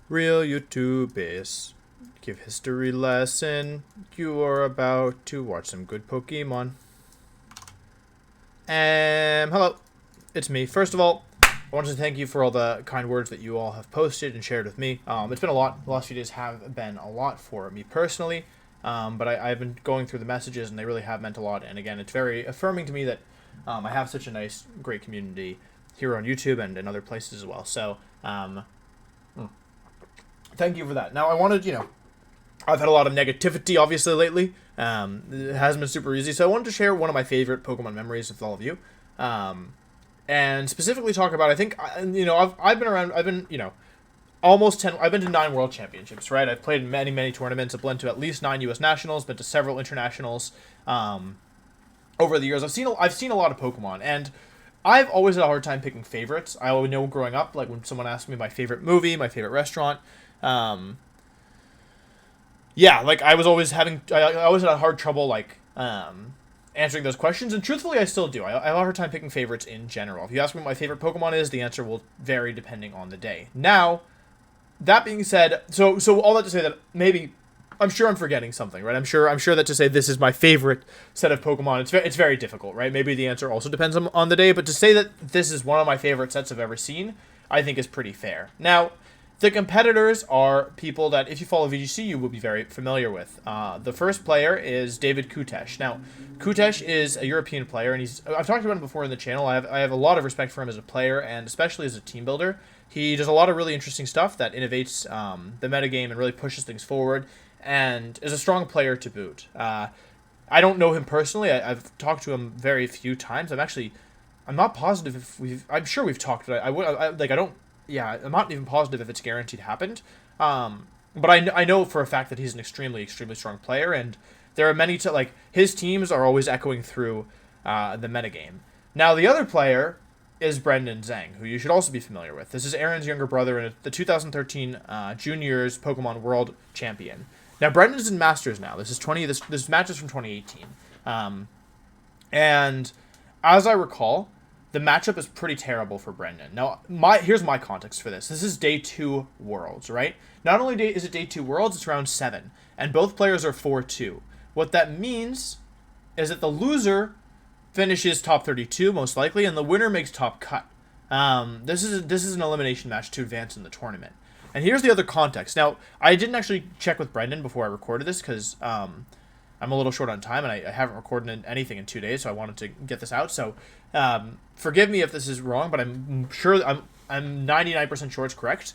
Real YouTubers. Give history lesson. You are about to watch some good Pokemon. Hello. It's me. First of all, I wanted to thank you for all the kind words that you all have posted and shared with me. It's been a lot. The last few days have been a lot for me personally. But I've been going through the messages and they really have meant a lot. And again, it's very affirming to me that I have such a nice, great community here on YouTube and in other places as well. So, thank you for that. Now, I wanted, I've had a lot of negativity, obviously, lately. It hasn't been super easy, so I wanted to share one of my favorite Pokemon memories with all of you. And specifically talk about, I think, I've been around, almost 10, I've been to 9 World Championships, right? I've played in many, many tournaments. I've been to at least 9 U.S. Nationals, been to several internationals over the years. I've seen a lot of Pokemon, and I've always had a hard time picking favorites. I always know growing up, like when someone asked me my favorite movie, my favorite restaurant, yeah, like I always had a hard trouble answering those questions, and truthfully, I still do. I have a hard time picking favorites in general. If you ask me what my favorite Pokemon is, the answer will vary depending on the day. Now, that being said, so all that to say that maybe I'm sure I'm forgetting something, right? I'm sure that to say this is my favorite set of Pokemon, it's very difficult, right? Maybe the answer also depends on the day, but to say that this is one of my favorite sets I've ever seen, I think is pretty fair. Now, the competitors are people that, if you follow VGC, you will be very familiar with. The first player is David Khoutesh. Now, Khoutesh is a European player, and I've talked about him before in the channel. I have a lot of respect for him as a player, and especially as a team builder. He does a lot of really interesting stuff that innovates the metagame and really pushes things forward, and is a strong player to boot. I don't know him personally. I've talked to him very few times. I'm not positive if I'm sure we've talked, but I'm not even positive if it's guaranteed happened. But I know for a fact that he's an extremely, extremely strong player, and there are many his teams are always echoing through the metagame. Now, the other player is Brendan Zheng, who you should also be familiar with. This is Aaron's younger brother and the 2013 Juniors Pokemon World Champion. Now, Brendan's in Masters now. This match is from 2018. And as I recall, the matchup is pretty terrible for Brendan. Now, here's my context for this. This is day 2 Worlds, right? Not only is it day 2 Worlds, it's round 7. And both players are 4-2. What that means is that the loser finishes top 32, most likely, and the winner makes top cut. This is an elimination match to advance in the tournament. And here's the other context. Now, I didn't actually check with Brendan before I recorded this, because I'm a little short on time, and I haven't recorded anything in 2 days, so I wanted to get this out. So, forgive me if this is wrong, but I'm sure I'm 99% sure it's correct.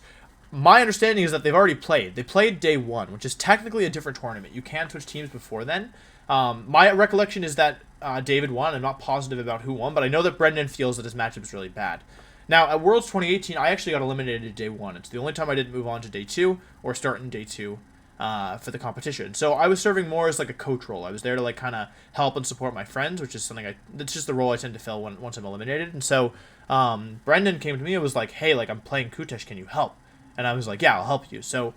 My understanding is that they've already played. They played day 1, which is technically a different tournament. You can switch teams before then. My recollection is that David won. I'm not positive about who won, but I know that Brendan feels that his matchup is really bad. Now, at Worlds 2018, I actually got eliminated at day 1. It's the only time I didn't move on to day 2 or start in day 2 for the competition. So I was serving more as like a coach role. I was there to kind of help and support my friends, which is something that's just the role I tend to fill once I'm eliminated. And so Brendan came to me and was like, hey, I'm playing Khoutesh, can you help? And I was like, yeah, I'll help you. So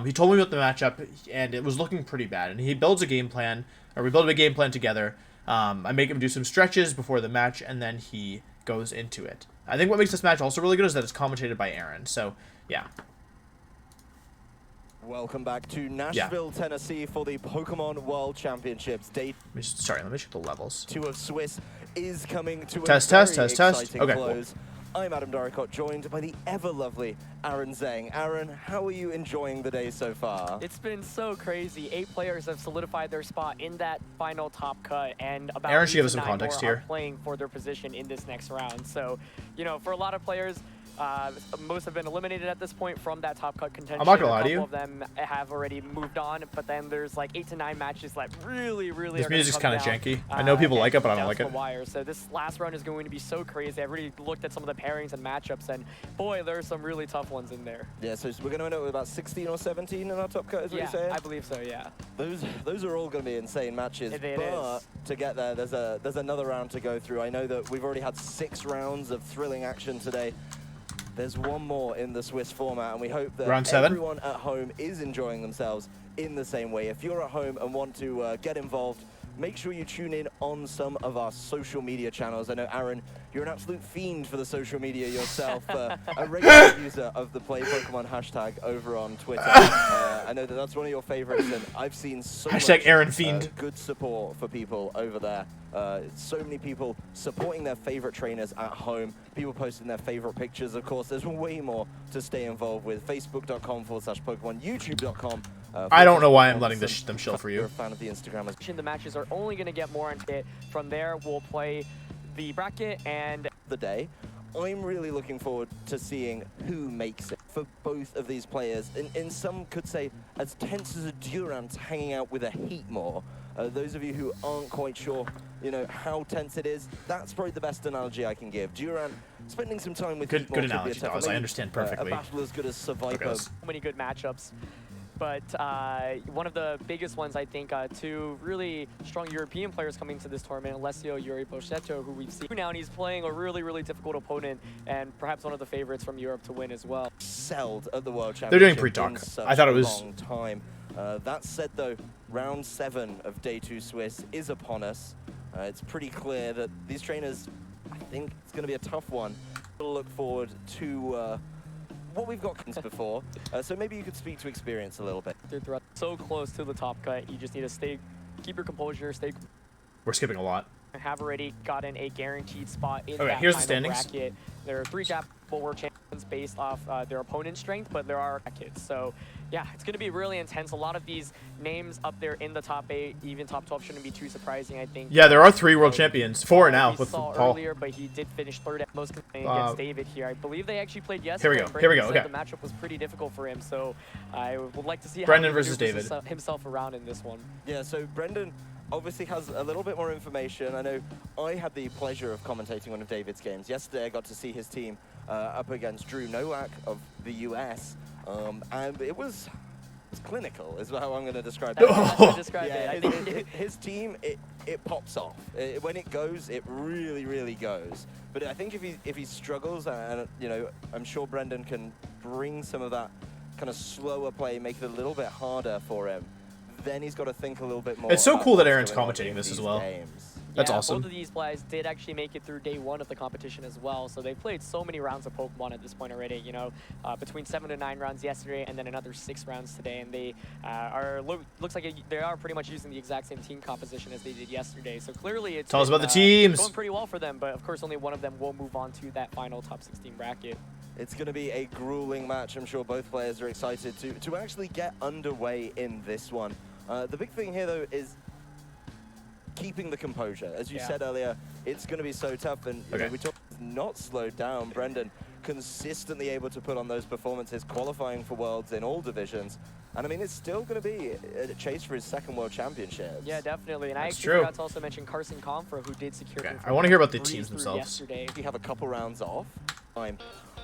he told me about the matchup, and it was looking pretty bad. And he builds a game plan, or we build a game plan together. I make him do some stretches before the match, and then he goes into it. I think what makes this match also really good is that it's commentated by Aaron. So, yeah. Welcome back to Nashville, Tennessee for the Pokemon World Championships. Day let me check the levels. 2 of Swiss is coming to test. Okay, close. Cool. I'm Adam Doricott, joined by the ever-lovely Aaron Zheng. Aaron, how are you enjoying the day so far? It's been so crazy. 8 players have solidified their spot in that final top cut, and about Aaron should give us some 9 context more here. Are playing for their position in this next round. So, for a lot of players, most have been eliminated at this point from that top cut contention. I'm not gonna lie to you. A couple of them have already moved on, but then there's 8 to 9 matches that really this music's kind of janky. I know people like it, but I don't like it. Wire. So this last round is going to be so crazy. I've already looked at some of the pairings and matchups, and boy, there are some really tough ones in there. Yeah, so we're going to end up with about 16 or 17 in our top cut, is what you're saying? I believe so, yeah. Those are all going to be insane matches, It but is. To get there, there's another round to go through. I know that we've already had 6 rounds of thrilling action today. There's one more in the Swiss format, and we hope that round 7? Everyone at home is enjoying themselves in the same way. If you're at home and want to get involved, make sure you tune in on some of our social media channels. I know, Aaron, you're an absolute fiend for the social media yourself, a regular user of the Play Pokemon hashtag over on Twitter. I know that that's one of your favorites, and I've seen so Hashtag much Aaron Fiend. good support for people over there. So many people supporting their favorite trainers at home, people posting their favorite pictures. Of course, there's way more to stay involved with. Facebook.com/Pokemon, YouTube.com. I don't know why I'm letting them shill for you. You're a fan of the Instagram. The matches are only going to get more into it. From there, we'll play the bracket and the day. I'm really looking forward to seeing who makes it for both of these players. And some could say as tense as a Durant hanging out with a Heatmore. Those of you who aren't quite sure, you know, how tense it is, that's probably the best analogy I can give. Durant spending some time with good Heatmore analogy, Dawes. I understand perfectly. A battle as good as Survivor. so many good matchups. But one of the biggest ones, I think, two really strong European players coming to this tournament, Alessio Yuri Bochetto, who we've seen now, and he's playing a really, really difficult opponent, and perhaps one of the favorites from Europe to win as well. Excelled at the World Championship. They're doing pre-talk. I thought it was long time. That said, though, round 7 of Day 2 Swiss is upon us. It's pretty clear that these trainers, I think it's going to be a tough one. We'll look forward to what we've got before. So maybe you could speak to experience a little bit. So close to the top cut, you just need to keep your composure, We're skipping a lot. Have already gotten a guaranteed spot in okay, that here's the final standings. bracket. There are 3 Japanese World Champions based off their opponent's strength, but there are brackets. So yeah, it's going to be really intense. A lot of these names up there in the top 8, even top 12 shouldn't be too surprising, I think. Yeah, there are 3 world champions. 4 now with saw Paul. Earlier, but he did finish 3rd at most against David here. I believe they actually played Here yesterday. we go. Here we go. Okay. The matchup was pretty difficult for him, so I would like to see Brendan how he versus maneuvers David. himself around in this one. Yeah, so Brendan obviously has a little bit more information. I know I had the pleasure of commentating one of David's games. Yesterday I got to see his team up against Drew Nowak of the US, and it was clinical is how I'm going to describe it. His team, it pops off. When it goes, it really, really goes. But I think if he struggles, and you know, I'm sure Brendan can bring some of that kind of slower play, make it a little bit harder for him. Then he's got to think a little bit more. It's so cool that Aaron's commentating this as well. That's awesome. Both of these guys did actually make it through day 1 of the competition as well, so they've played so many rounds of Pokemon at this point already, you know, between 7 to 9 rounds yesterday and then another 6 rounds today, and they looks like they are pretty much using the exact same team composition as they did yesterday, so clearly it's Tell us about the teams. Going pretty well for them, but of course only one of them will move on to that final top 16 bracket. It's going to be a grueling match. I'm sure both players are excited to actually get underway in this one. The big thing here, though, is keeping the composure. As you said earlier, it's going to be so tough, and you know, we talked not slowed down. Brendan consistently able to put on those performances, qualifying for Worlds in all divisions. And I mean, it's still going to be a chase for his 2nd World Championship. Yeah, definitely. And That's I true. forgot to also mention Carson Confra, who did secure. I want to hear about the teams themselves. Yesterday. We have a couple rounds off. Here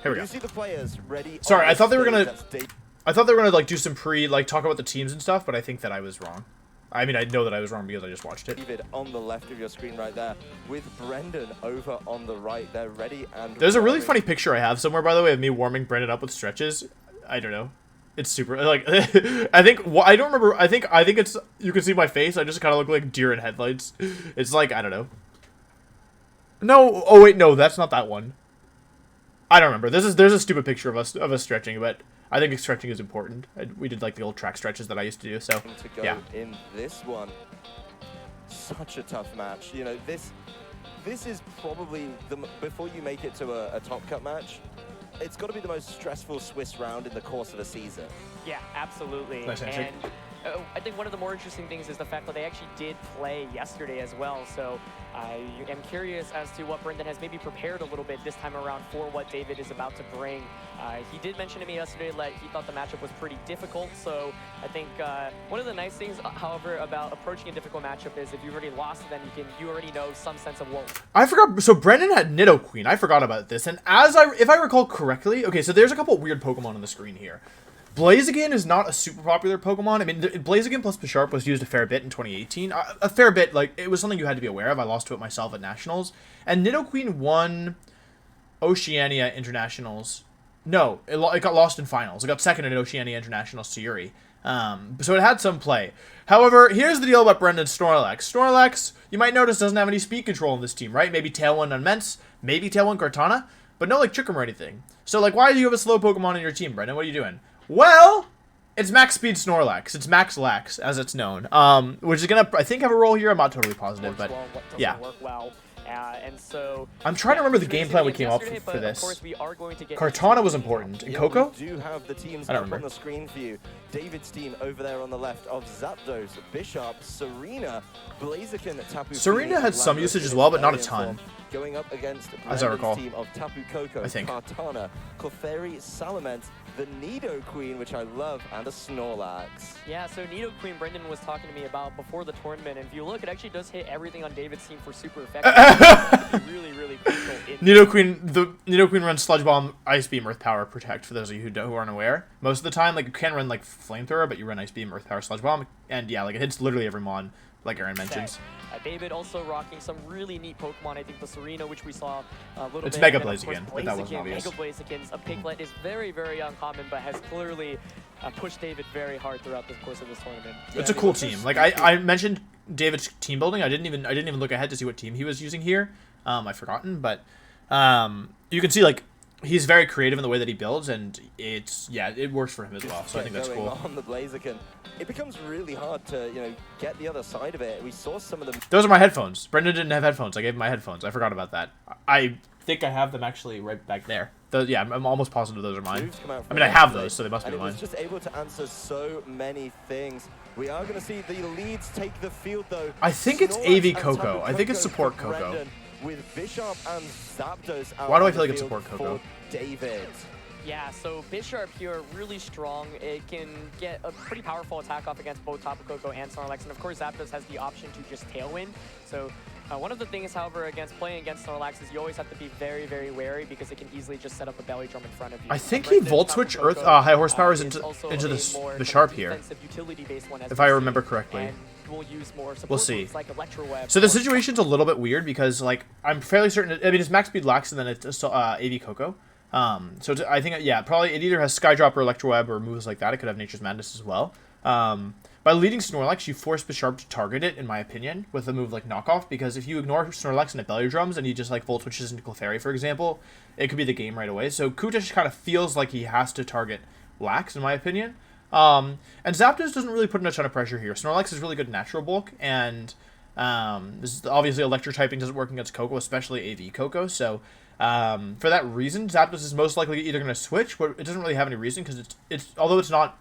we go. You see the players ready. Sorry, I thought they were gonna like do some talk about the teams and stuff, but I think that I was wrong. I mean, I know that I was wrong because I just watched it. David on the left of your screen right there, with Brendan over on the right. They're ready and. There's a really funny picture I have somewhere, by the way, of me warming Brendan up with stretches. I don't know. It's super like I think I don't remember. I think it's you can see my face. I just kind of look like deer in headlights. It's like I don't know. No, oh wait, no, that's not that one. I don't remember. There's a stupid picture of us stretching, but I think stretching is important. We did like the old track stretches that I used to do. So yeah. In this one, such a tough match. You know, this is probably before you make it to a top cut match. It's got to be the most stressful Swiss round in the course of a season. Yeah, absolutely. Nice handshake. And I think one of the more interesting things is the fact that they actually did play yesterday as well. So I am curious as to what Brendan has maybe prepared a little bit this time around for what David is about to bring. He did mention to me yesterday that he thought the matchup was pretty difficult. So I think one of the nice things, however, about approaching a difficult matchup is if you've already lost, then you already know some sense of woe. I forgot. So Brendan had Nidoqueen. I forgot about this. And if I recall correctly, okay, so there's a couple weird Pokemon on the screen here. Blaziken is not a super popular Pokemon. I mean, Blaziken plus Bisharp was used a fair bit in 2018. A fair bit, like, it was something you had to be aware of. I lost to it myself at Nationals. And Nidoqueen won Oceania Internationals No, it got lost in finals. It got second in Oceania International Series. So it had some play. However, here's the deal about Brendan Snorlax. Snorlax, you might notice, doesn't have any speed control in this team, right? Maybe Tailwind Immense, maybe Tailwind Cortana, but no, like, Trick Room or anything. So, like, why do you have a slow Pokemon in your team, Brendan? What are you doing? Well, it's Max Speed Snorlax. It's Max Lax, as it's known. Which is going to, I think, have a role here. I'm not totally positive, but yeah. Work well. And so I'm trying to remember the game plan we came up for this. Of course, we are going to get Cortana was important. And Coco? We do have the teams I don't up remember. on the screen for you. David's team over there on the left of Zapdos, Bishop, Serena, Blaziken, Tapu. Serena had some usage as well, but not a ton. Going up against As I recall. team of Tapu Koko, I think. Cortana, Clefairy, Salamence, the Nido Queen, which I love, and a Snorlax. Yeah, so Nido Queen, Brendan was talking to me about before the tournament, and if you look, it actually does hit everything on David's team for super effective. Really, really crucial. Nido Queen runs Sludge Bomb, Ice Beam, Earth Power, Protect, for those of you who aren't aware. Most of the time, like, you can run, like, Flamethrower, but you run Ice Beam, Earth Power, Sludge Bomb, and yeah, like, it hits literally every mon, like Aaron mentions. David also rocking some really neat Pokemon. I think the Serena, which we saw a little bit. It's Mega and then, of Blaziken, course, but that wasn't obvious. Mega Blaziken's a Piglet is very, very uncommon, but has clearly pushed David very hard throughout the course of this tournament. It's a cool team. Like, I mentioned David's team building. I didn't even look ahead to see what team he was using here. I've forgotten, but you can see, like, he's very creative in the way that he builds, and it works for him as well. So I think that's cool. On the Blaziken, it becomes really hard to get the other side of it. We saw some of them. Those are my headphones. Brendan didn't have headphones. I gave him my headphones. I forgot about that. I think I have them actually right back there. Yeah, I'm almost positive those are mine. I mean, I have those, so they must be mine. And it was just able to answer so many things. We are going to see the leads take the field, though. I think it's AV Coco. I think it's support Coco. With Bishop and Zapdos out. Why do I feel like it's support Coco? David. Yeah, so Bisharp here, really strong. It can get a pretty powerful attack off against both Tapu Koko and Snorlax, and of course Zapdos has the option to just Tailwind. So one of the things, however, playing against Snorlax is you always have to be very, very wary because it can easily just set up a belly drum in front of you. I think he Volt Switch Earth High Horsepower into the Sharp here, if I remember correctly. We'll see. So the situation's a little bit weird because, like, I'm fairly certain. I mean, it's Max Speed Lax and then it's AV Coco. I think, yeah, probably it either has Skydrop or Electro Web or moves like that. It could have Nature's Madness as well. By leading Snorlax, you force Bisharp to target it, in my opinion, with a move like Knockoff, because if you ignore Snorlax and it Belly Drums and he just, like, Volt Switches into Clefairy, for example, it could be the game right away. So Khoutesh kind of feels like he has to target Lax, in my opinion. And Zapdos doesn't really put in a ton of pressure here. Snorlax is really good natural bulk, and this is obviously Electro typing doesn't work against Coco, especially AV Coco, so for that reason, Zapdos is most likely either going to switch, but it doesn't really have any reason, because it's although it's not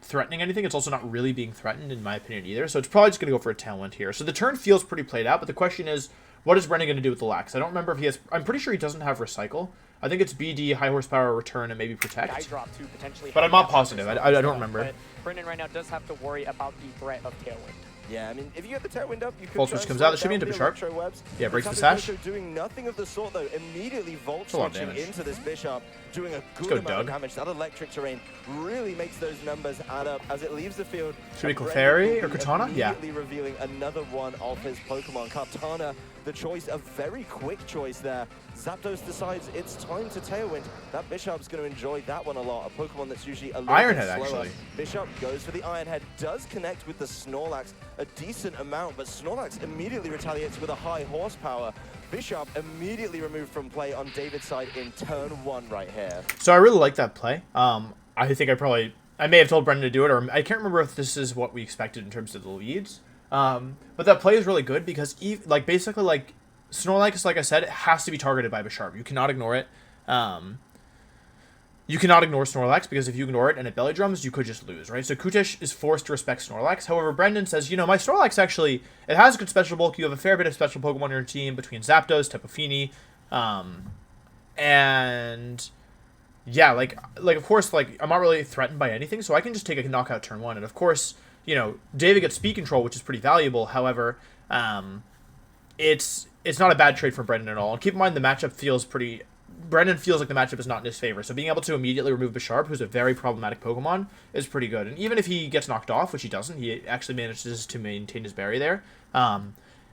threatening anything, it's also not really being threatened, in my opinion, either, so it's probably just going to go for a Tailwind here. So the turn feels pretty played out, but the question is, what is Brendan going to do with the Lax? I don't remember if he has... I'm pretty sure he doesn't have Recycle. I think it's BD, High Horsepower, Return, and maybe Protect. Skydrop too, potentially. But I'm not positive. I don't remember. But Brendan right now does have to worry about the threat of Tailwind. Yeah, I mean, if you get the Tailwind up, you could... Volt Switch comes out. It should be into Bisharp. Yeah, breaks the sash. Doing nothing of the sort, though. Immediately Volt Switching into this Bishop, doing a good amount of damage. That electric terrain really makes those numbers add up as it leaves the field. Should be Clefairy or Katana? Yeah. Immediately revealing another one of his Pokemon. Katana, the choice, a very quick choice there. Zapdos decides it's time to Tailwind. That Bishop's going to enjoy that one a lot. A Pokemon that's usually a little Iron bit Head, slower. actually. Bishop goes for the Iron Head, does connect with the Snorlax a decent amount, but Snorlax immediately retaliates with a high horsepower. Bishop immediately removed from play on David's side in turn 1 right here. So I really like that play. I think I may have told Brendan to do it, or I can't remember if this is what we expected in terms of the leads. But that play is really good because, basically, like, Snorlax, like I said, it has to be targeted by Bisharp. You cannot ignore it. You cannot ignore Snorlax, because if you ignore it and it belly drums, you could just lose, right? So Khoutesh is forced to respect Snorlax. However, Brendan says, my Snorlax actually, it has good special bulk. You have a fair bit of special Pokemon on your team between Zapdos, Tapu Fini, and yeah, like of course, like, I'm not really threatened by anything, so I can just take a knockout turn 1. And of course, David gets speed control, which is pretty valuable. However, it's not a bad trade for Brendan at all. And keep in mind, the matchup feels pretty... Brendan feels like the matchup is not in his favor, so being able to immediately remove Bisharp, who's a very problematic Pokemon, is pretty good. And even if he gets knocked off, which he doesn't, he actually manages to maintain his berry there.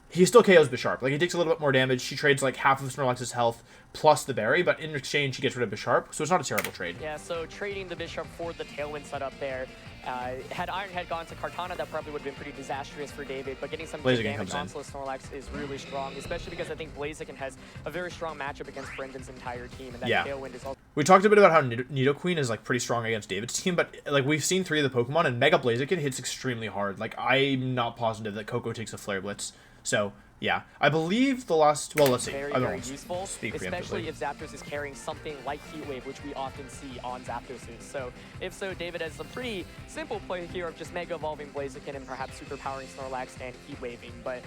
he still KOs Bisharp. Like, he takes a little bit more damage. She trades, like, half of Snorlax's health plus the berry, but in exchange, he gets rid of Bisharp, so it's not a terrible trade. Yeah, so trading the Bisharp for the Tailwind setup there. Had Ironhead gone to Kartana, that probably would have been pretty disastrous for David, but getting some good damage onto Snorlax is really strong, especially because I think Blaziken has a very strong matchup against Brendan's entire team, and that Tailwind is also... We talked a bit about how Nidoqueen is, like, pretty strong against David's team, but, like, we've seen 3 of the Pokemon, and Mega Blaziken hits extremely hard. Like, I'm not positive that Coco takes a Flare Blitz, so... Yeah, I believe the last... Well, let's see. Very useful, especially if Zapdos is carrying something like Heat Wave, which we often see on Zapdoses. So, if so, David has a pretty simple play here of just Mega Evolving Blaziken and perhaps superpowering Snorlax and Heat Waving. But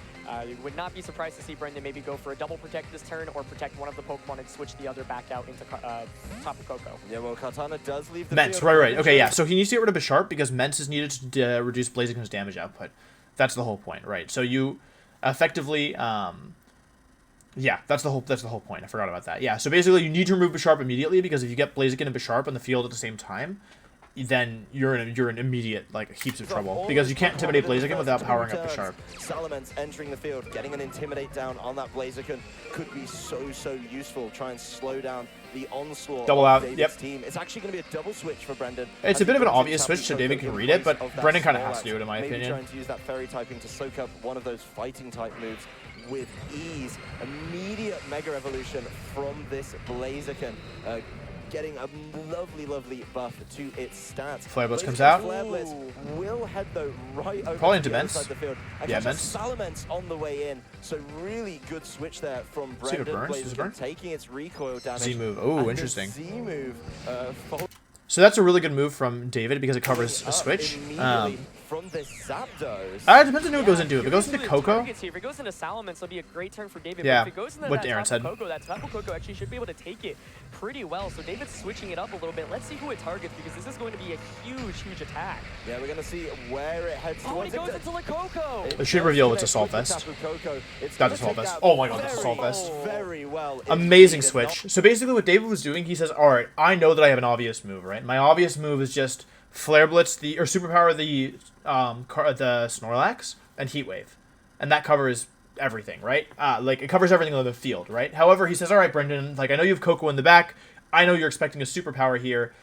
would not be surprised to see Brendan maybe go for a double protect this turn or protect one of the Pokemon and switch the other back out into Tapu Koko. Yeah, well, Kartana does leave the Mence, right. Okay, yeah. So he needs to get rid of Bisharp because Mence is needed to reduce Blaziken's damage output. That's the whole point, right? So you... effectively, yeah, that's the whole point. I forgot about that. Yeah, so basically you need to remove Bisharp immediately because if you get Blaziken and Bisharp on the field at the same time, then you're in immediate, like, heaps of trouble because you can't intimidate Blaziken without powering up Bisharp. Salamence entering the field, getting an Intimidate down on that Blaziken could be so useful. Try and slow down the onslaught double of out. David's team. It's actually going to be a double switch for Brendan. It's a bit of an obvious switch so David can read it, but Brendan kind of has to do it in my opinion. Trying to use that fairy typing to soak up one of those fighting type moves with ease. Immediate Mega Evolution from this Blaziken. Getting a lovely buff to its stats. Flare Blitz comes out. Flare Blitz will head though right over probably into the other Mence. side of the field. Yeah, Mence. Salamence on the way in, so really good switch there from Brendan. Blaziken taking its recoil damage. Z move. Oh, interesting. Z move. So that's a really good move from David because it covers a switch. From this Zapdos. It depends on who it goes into. If it goes into Coco... If it goes into Salamence, it'll be a great turn for David. Yeah, but if it goes into what that Aaron said. Tapu Koko actually should be able to take it pretty well. So David's switching it up a little bit. Let's see who it targets because this is going to be a huge attack. Yeah, we're going to see where it heads towards. It goes into the Coco. It should reveal it's Assault Vest. That's Assault Vest. Oh my god, that's Assault Vest. Very well. Amazing switch. So basically what David was doing, he says, alright, I know that I have an obvious move, right? My obvious move is just Flare Blitz or Superpower the Snorlax and Heat Wave. And that covers everything, right? Like, it covers everything on the field, right? However, he says, alright, Brendan, like, I know you have Coco in the back. I know you're expecting a Superpower here.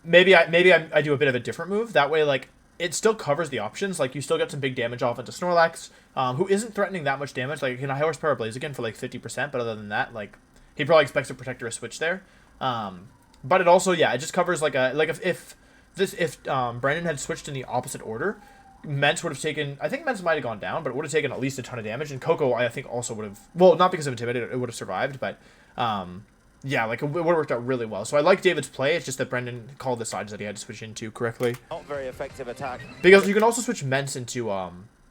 Maybe I do a bit of a different move. That way, like, it still covers the options. Like, you still get some big damage off into Snorlax, who isn't threatening that much damage. Like, you can high horsepower Blaziken for, like, 50%, but other than that, like, he probably expects a Protector switch there. But it also, yeah, it just covers, like, if Brendan had switched in the opposite order, Mence would have taken... I think Mence might have gone down, but it would have taken at least a ton of damage. And Coco, I think, also would have... Well, not because of Intimidate, it would have survived, but... yeah, like, it would have worked out really well. So I like David's play. It's just that Brendan called the sides that he had to switch into correctly. Not very effective attack. Because you can also switch Mence into...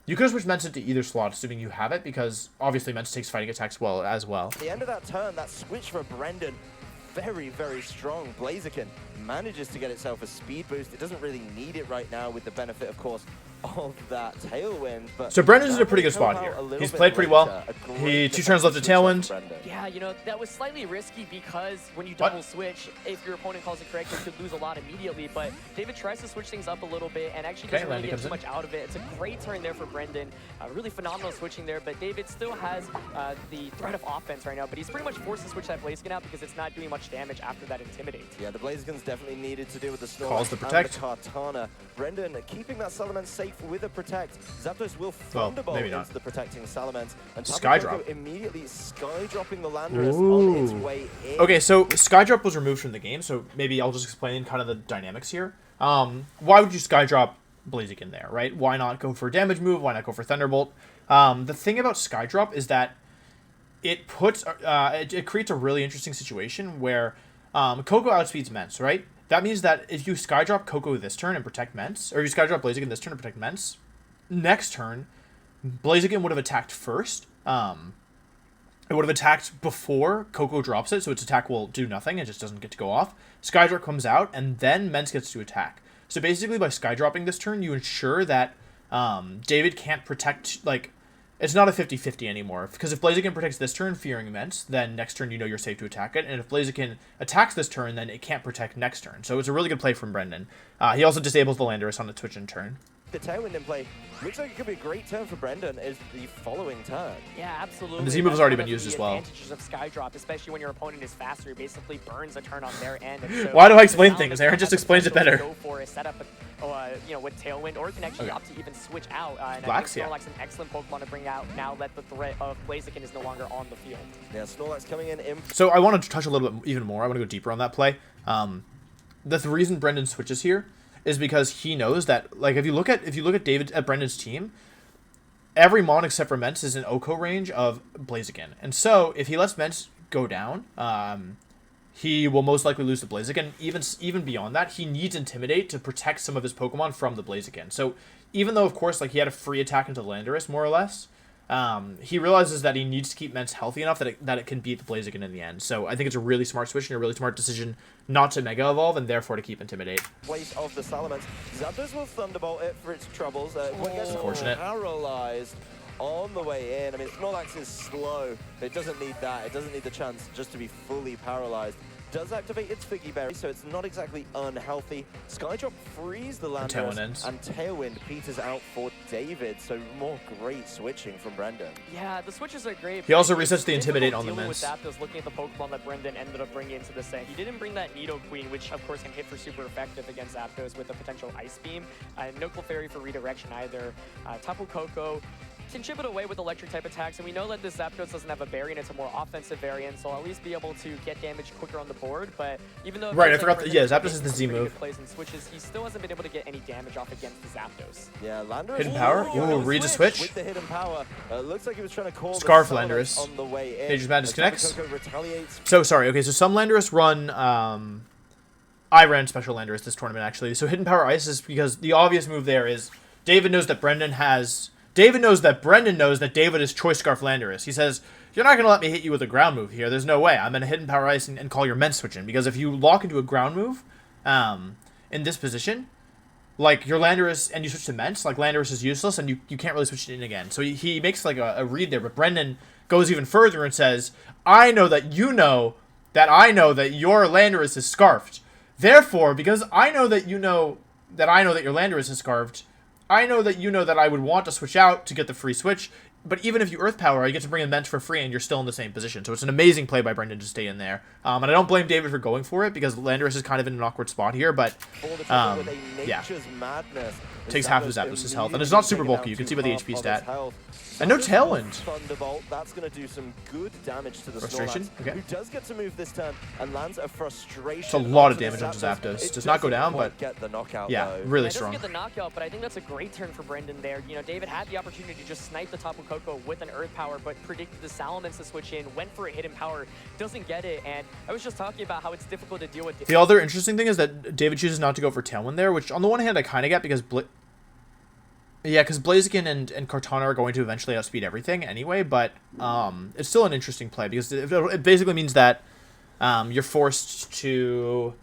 You could have switched Mence into either slot, assuming you have it, because obviously Mence takes fighting attacks as well. At the end of that turn, that switch for Brendan, very strong. Blaziken manages to get itself a speed boost. It doesn't really need it right now with the benefit, of course, of that Tailwind. But so Brendan's in a pretty good spot here. He's played pretty well. He 2 turns left to Tailwind. Yeah, you know, that was slightly risky because when you double switch, if your opponent calls it correct, you could lose a lot immediately. But David tries to switch things up a little bit and actually doesn't really get too much out of it. It's a great turn there for Brendan. Really phenomenal switching there, but David still has the threat of offense right now, but he's pretty much forced to switch that Blaziken out because it's not doing much damage after that Intimidate. Yeah, the Blaziken's definitely needed to deal with the Snorlax. Calls the Protect. And the Kartana. Brendan keeping that Salamence safe with a Protect. Zapdos will Thunderbolt into the protecting Salamence. And Skydrop. Immediately skydropping the Landorus on its way in. Okay, so Skydrop was removed from the game, so maybe I'll just explain kind of the dynamics here. Why would you Skydrop Blaziken there, right? Why not go for a damage move? Why not go for Thunderbolt? The thing about Skydrop is that it puts it creates a really interesting situation where Coco outspeeds Mence, right? That means that if you Skydrop Coco this turn and protect Mence, or you Skydrop Blaziken this turn and protect Mence, next turn, Blaziken would have attacked first. It would have attacked before Coco drops it, so its attack will do nothing. It just doesn't get to go off. Skydrop comes out, and then Mence gets to attack. So basically, by Skydropping this turn, you ensure that David can't protect, like, it's not a 50-50 anymore. Because if Blaziken protects this turn, fearing Mence, then next turn you know you're safe to attack it. And if Blaziken attacks this turn, then it can't protect next turn. So it's a really good play from Brendan. He also disables the Landorus on the Twitch in turn. the Tailwind in play. Looks like it could be a great turn for Brendan is the following turn. Yeah, absolutely. And the Z-move has already been used as well. Advantages of Skydrop, especially when your opponent is faster, it basically burns a turn on their end. And so Why do I explain things? Aaron just explains it better. Go for a setup, with Tailwind, or you can actually opt to even switch out. And Wax, I think Snorlax's an excellent Pokemon to bring out now that the threat of Blaziken is no longer on the field. Yeah, Snorlax coming in. So I want to touch a little bit even more. I want to go deeper on that play. The reason Brendan switches here is because he knows that, like, if you look at Brendan's team, every mon except for Mence is in Oko range of Blaziken. And so if he lets Mence go down, he will most likely lose to Blaziken. Even beyond that, he needs Intimidate to protect some of his Pokemon from the Blaziken. So even though, of course, like, he had a free attack into Landorus, more or less, he realizes that he needs to keep Mence healthy enough that it can beat the Blaziken in the end. So I think it's a really smart switch and a really smart decision not to Mega Evolve and therefore to keep Intimidate. Place of the Salamence. Zapdos will Thunderbolt it for its troubles. Unfortunate. Paralyzed on the way in. I mean, Snorlax is slow. It doesn't need that. It doesn't need the chance just to be fully paralyzed. Does activate its Figgy Berry, so it's not exactly unhealthy. Skydrop frees the Landorus, and Tailwind peters out for David, so more great switching from Brendan. Yeah, the switches are great. He also resets the Intimidate on the Mence. With Zapdos, looking at the Pokemon that Brendan ended up bringing into the set. He didn't bring that Nidoqueen, which of course can hit for super effective against Zapdos with a potential Ice Beam. No Clefairy for redirection either. Tapu Koko can chip it away with electric type attacks, and we know that this Zapdos doesn't have a variant, it's a more offensive variant, so I'll at least be able to get damage quicker on the board. But even though I forgot Zapdos is the Z move. Plays and switches, he still hasn't been able to get any damage off against the Zapdos. Yeah, Landorus. Hidden power? Ooh, read the switch. With the hidden power, looks like he was trying to call Scarf the Landorus. on the way in. Nature's Madness connects. Retaliates. So sorry. Okay, so some Landorus run. I ran Special Landorus this tournament actually. So Hidden Power Ice is because the obvious move there is David knows that Brendan knows that David is Choice Scarf Landorus. He says, you're not going to let me hit you with a ground move here. There's no way. I'm going to Hidden Power Ice and call your Mence switch in. Because if you lock into a ground move in this position, like your Landorus and you switch to Mence, like Landorus is useless and you can't really switch it in again. So he makes like a read there. But Brendan goes even further and says, I know that you know that I know that your Landorus is scarfed. Therefore, because I know that you know that I know that your Landorus is scarfed, I know that you know that I would want to switch out to get the free switch, but even if you Earth Power, you get to bring in Mence for free and you're still in the same position. So it's an amazing play by Brendan to stay in there. And I don't blame David for going for it because Landorus is kind of in an awkward spot here, but yeah. Madness. Takes half of his Zapdos' health. And it's not super bulky. You can see by the HP stat. And no Tailwind. Thunderbolt. That's going to do some good damage to the Frustration? Snorlax, okay. who does get to move this turn and lands a Frustration. It's a lot of damage onto Zapdos. Does not go down, but get the knockout, yeah, though. really It strong. doesn't get the knockout, but I think that's a great turn for Brendan there. You know, David had the opportunity to just snipe the Tapu Koko with an Earth Power, but predicted the Salamence to switch in, went for a Hidden Power, doesn't get it, and I was just talking about how it's difficult to deal with. The other interesting thing is that David chooses not to go for Tailwind there, which on the one hand I kind of get because because Blaziken and Kartana are going to eventually outspeed everything anyway, but it's still an interesting play because it basically means that you're forced to...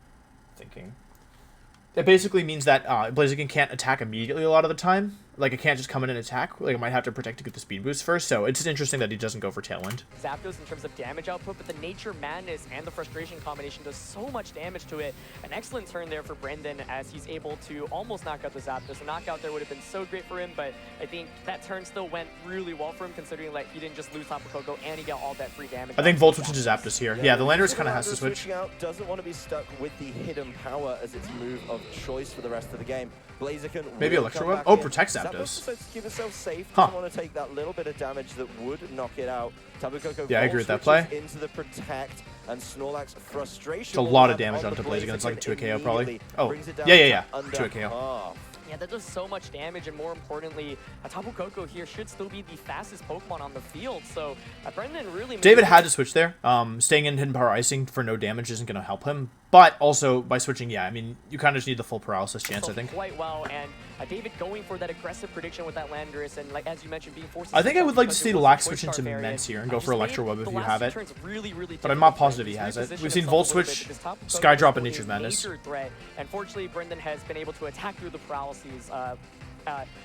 It basically means that Blaziken can't attack immediately a lot of the time. Like, it can't just come in and attack. Like, it might have to protect to get the speed boost first, so it's interesting that he doesn't go for Tailwind. Zapdos in terms of damage output, but the Nature Madness and the Frustration combination does so much damage to it. An excellent turn there for Brendan as he's able to almost knock out the Zapdos. A knockout there would have been so great for him, but I think that turn still went really well for him considering like he didn't just lose Tapu Koko and he got all that free damage. I think Volt switches Zapdos here. Yeah, the Landorus kind of has to switch. Out, doesn't want to be stuck with the Hidden Power as its move of choice for the rest of the game. Blaziken maybe Electro Web? Oh, protects Zapdos. Zapdos to keep itself safe. Doesn't want to take that little bit of damage that would knock it out. Tapu Koko I agree with that play. Into the Protect and Snorlax Frustration. It's a lot of damage onto Blaziken. It's like a 2 KO probably. Oh, yeah. 2 KO. Yeah, that does so much damage, and more importantly, Tapu Koko here should still be the fastest Pokemon on the field, so Brendan really... David had to switch there. Staying in Hidden Power Icing for no damage isn't going to help him, but also by switching, yeah, I mean, you kind of just need the full paralysis chance, I think. Quite well, and David going for that aggressive prediction with that Landorus, and like as you mentioned, being forced... I think I would like to see Lax switch into Mence here and go for Electro Web if you have it, but I'm not positive he has it. We've seen Volt switch, Skydrop, and Nature's Madness. And fortunately, Brendan has been able to attack through the paralyses,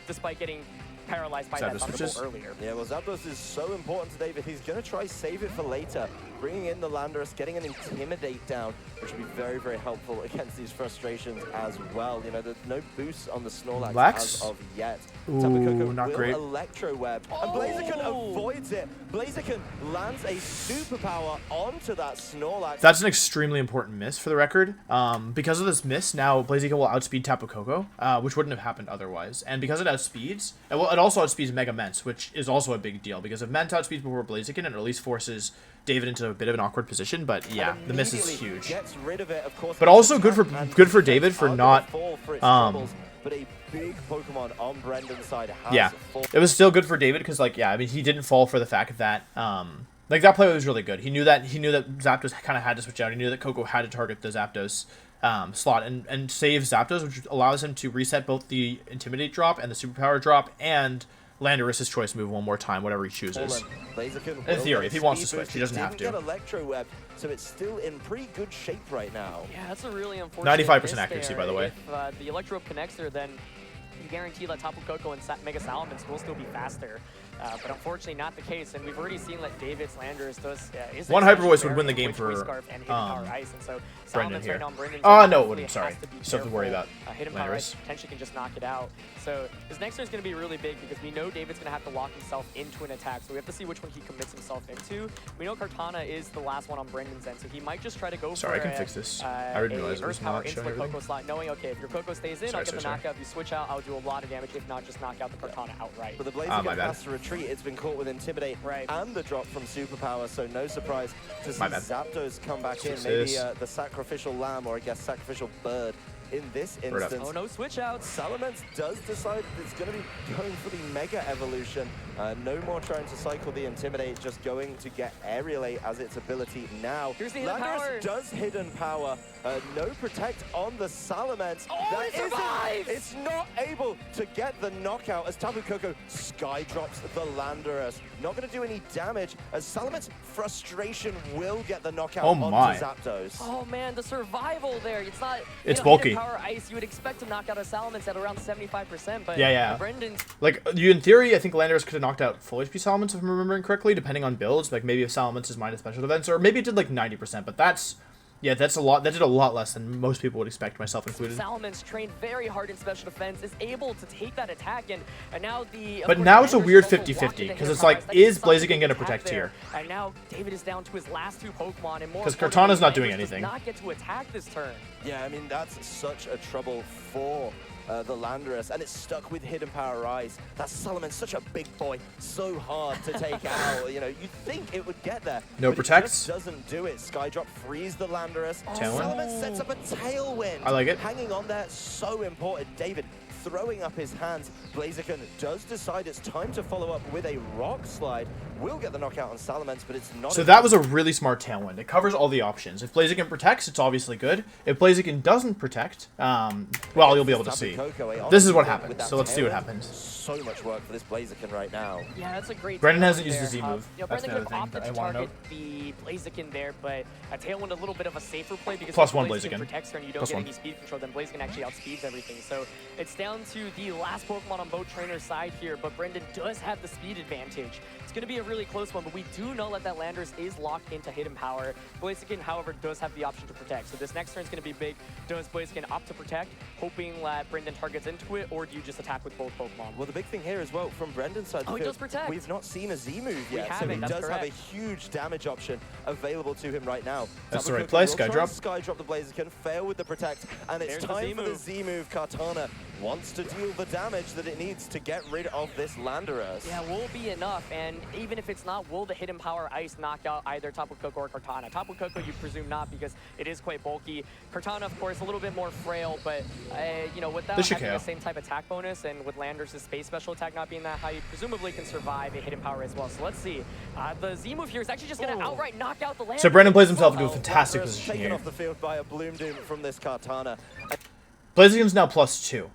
despite getting paralyzed by Zapdos that switches. Thunderbolt earlier. Yeah, well, Zapdos is so important to David. He's going to try save it for later, bringing in the Landorus, getting an Intimidate down, which will be very, very helpful against these frustrations as well. You know, there's no boost on the Snorlax as of yet. Tapu Koko not will great. Electro Web, and Blaziken avoids it. Blaziken lands a superpower onto that Snorlax. That's an extremely important miss for the record. Because of this miss, now Blaziken will outspeed Tapu Koko, which wouldn't have happened otherwise. And because it outspeeds, it also outspeeds Mega Mence, which is also a big deal. Because if Mence outspeeds before Blaziken, it at least forces David into a bit of an awkward position. But yeah, the miss is huge. Gets rid of it, of course, but also good for David for not. But a big Pokemon on Brendan's side has Yeah, it was still good for David because, like, yeah, I mean, he didn't fall for the fact that, like, that play was really good. He knew that Zapdos kind of had to switch out. He knew that Koko had to target the Zapdos slot and save Zapdos, which allows him to reset both the Intimidate drop and the Superpower drop and Landorus's choice move one more time, whatever he chooses. In theory, if he wants to switch, he doesn't have to. Get Electro Web, so it's still in pretty good shape right now. Yeah, that's a really unfortunate 95% accuracy, by the way. If the Electro connects there, then you guarantee that Tapu Koko and Mega Salamence will still be faster. But unfortunately not the case, and we've already seen that David's Landorus does one Hyper Voice would win the game for Ice, and so Brendan here. Right now, Brendan's No, it wouldn't. Sorry, still have to worry about Hidden Power Ice potentially can just knock it out. So his next turn is going to be really big because we know David's going to have to lock himself into an attack. So we have to see which one he commits himself into. We know Kartana is the last one on Brendan's end, so he might just try to go for I can fix this. I didn't realize it was not showing everything. Koko slot, knowing, okay, if your Koko stays in, I'll get the knockout. If you switch out, I'll do a lot of damage. If not, just knock out the Kartana outright. But the Blaziken has to retreat. It's been caught with Intimidate and the drop from Superpower, so no surprise to see Zapdos come back in. Maybe the Sacrificial Lamb, or I guess Sacrificial Bird in this instance. Oh no, switch out. Salamence does decide it's going to be going for the Mega Evolution. No more trying to cycle the Intimidate, just going to get Aerialate as its ability now. Here's the Hidden Power. Does Hidden Power. No Protect on the Salamence. Oh, it survives! It's not able to get the knockout as Tapu Koko sky drops the Landorus. Not going to do any damage as Salamence Frustration will get the knockout onto Zapdos. Oh man, the survival there. It's not. It's bulky. Hidden Power Ice, you would expect to knock out a Salamence at around 75%, but Brendan's. Like, in theory, I think Landorus could have knocked out full HP Salamence, if I'm remembering correctly, depending on builds. Like, maybe if Salamence is minus special defense, or maybe it did like 90%, but that's. Yeah, that's a lot. That did a lot less than most people would expect, myself included. Salamence trained very hard in special defense, is able to take that attack, and now the. But now it's a weird 50-50 because it's like, is Blaziken going to protect here? And now David is down to his last two Pokemon, and more. Because Kartana's not doing anything. Does not get to attack this turn. Yeah, I mean that's such a trouble for the Landorus, and it's stuck with Hidden Power Rise. That Salamence, such a big boy, so hard to take out. You know, you'd think it would get there. No but protects. It just doesn't do it. Skydrop frees the Landorus. Tailwind. Salamence sets up a Tailwind. I like it. Hanging on there, so important. David throwing up his hands. Blaziken does decide it's time to follow up with a Rock Slide. Will get the knockout on Salamence, but it's not. So that was a really smart Tailwind. It covers all the options. If Blaziken protects, it's obviously good. If Blaziken doesn't protect, well, you'll be able to see. This is what happens. So let's see what happens. So much work for this Blaziken right now. Yeah, that's a great. Brendan hasn't used the Z move. That's the other thing that I want to note. The Blaziken there, but a Tailwind a little bit of a safer play because plus one Blaziken protects her and you don't get any speed control. Then Blaziken actually outspeeds everything. So it's down to the last Pokemon on both trainers' side here, but Brendan does have the speed advantage. It's going to be a really close one, but we do know that Landorus is locked into Hidden Power. Blaziken, however, does have the option to protect. So this next turn is going to be big. Does Blaziken opt to protect, hoping that Brendan targets into it, or do you just attack with both Pokemon? Well, the big thing here as well, from Brendan's side, he does protect. We've not seen a Z move yet, so he does have a huge damage option available to him right now. That's the right play, Skydrop. Skydrop the Blaziken, fail with the protect, and it's time for the Z move. Kartana wants to deal the damage that it needs to get rid of this Landorus. Yeah, will be enough, and even if it's not, will the Hidden Power Ice knock out either Tapu Koko or Kartana? Tapu Koko, you presume not, because it is quite bulky. Kartana, of course, a little bit more frail, but, you know, without having the same type attack bonus, and with Landorus' space special attack not being that high, you presumably can survive a Hidden Power as well. So let's see. The Z move here is actually just going to outright knock out the Landorus. So Brendan plays himself into a fantastic position taken here. Off the field by a Bloom Doom from this Kartana. Blaziken's now +2,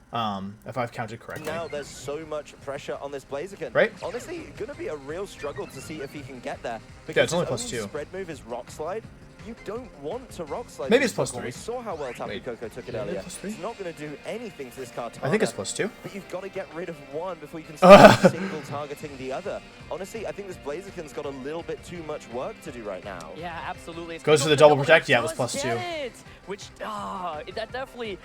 if I've counted correctly. Now there's so much pressure on this Blaziken. Right? Honestly, going to be a real struggle to see if he can get there. Yeah, it's only +2. Spread move is Rock Slide. you don't want to rock slide. Maybe it's +3. We saw how well Tapu Koko took it earlier. +3? It's not going to do anything to this Kartana. I think it's +2. But you've got to get rid of one before you can start single targeting the other. Honestly, I think this Blaziken's got a little bit too much work to do right now. Yeah, absolutely. Goes for the double protect. Yeah, it was +2. Which, that definitely,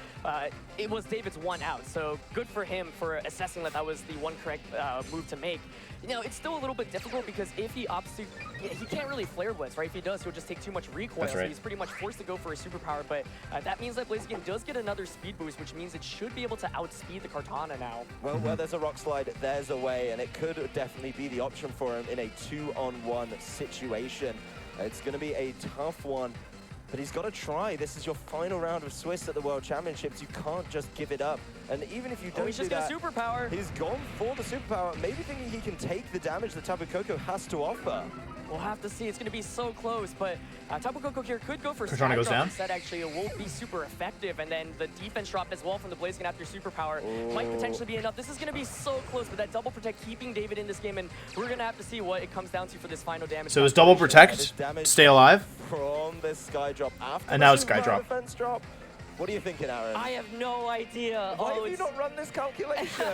it was David's one out. So good for him for assessing that was the one correct move to make. You know, it's still a little bit difficult because if he opts to, he can't really flare blitz, right? If he does, he'll just take too much recoil. That's right. So he's pretty much forced to go for a superpower. But that means that Blaziken does get another speed boost, which means it should be able to outspeed the Kartana now. Well, where there's a rock slide, there's a way, and it could definitely be the option for him in a 2-on-1 situation. It's going to be a tough one. But he's got to try. This is your final round of Swiss at the World Championships. You can't just give it up. And even if you don't he's do just that, got a superpower. He's gone for the superpower, maybe thinking he can take the damage that Tapu Koko has to offer. We'll have to see. It's going to be so close, but Tapu Koko here could go for Kartana goes down. Instead, actually, it won't be super effective, and then the defense drop as well from the Blaziken after superpower might potentially be enough. This is going to be so close, but that double protect keeping David in this game, and we're going to have to see what it comes down to for this final damage. So it was double protect, stay alive, from this sky drop after and now it's sky drop. Defense drop. What are you thinking, Aaron? I have no idea. Why have you not run this calculation?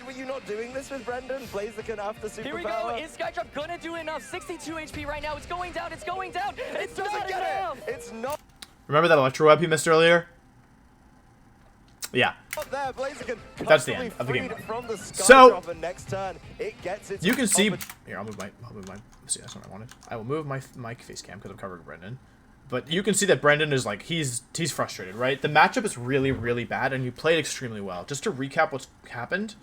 Were you not doing this with Brendan? Blaziken after superpower? Here we go. Is Skydrop gonna do enough? 62 HP right now. It's going down. It's going down. It's doesn't not get enough. it. It's not. Remember that Electro Web he missed earlier? Yeah. There, Blaziken That's the end of the game. From the sky So drop, and next turn, it gets its you can see. Here, I'll move my. See, that's what I wanted. I will move my mic face cam because I'm covering Brendan. But you can see that Brendan is like, he's frustrated, right? The matchup is really, really bad, and you played extremely well. Just to recap what's happened,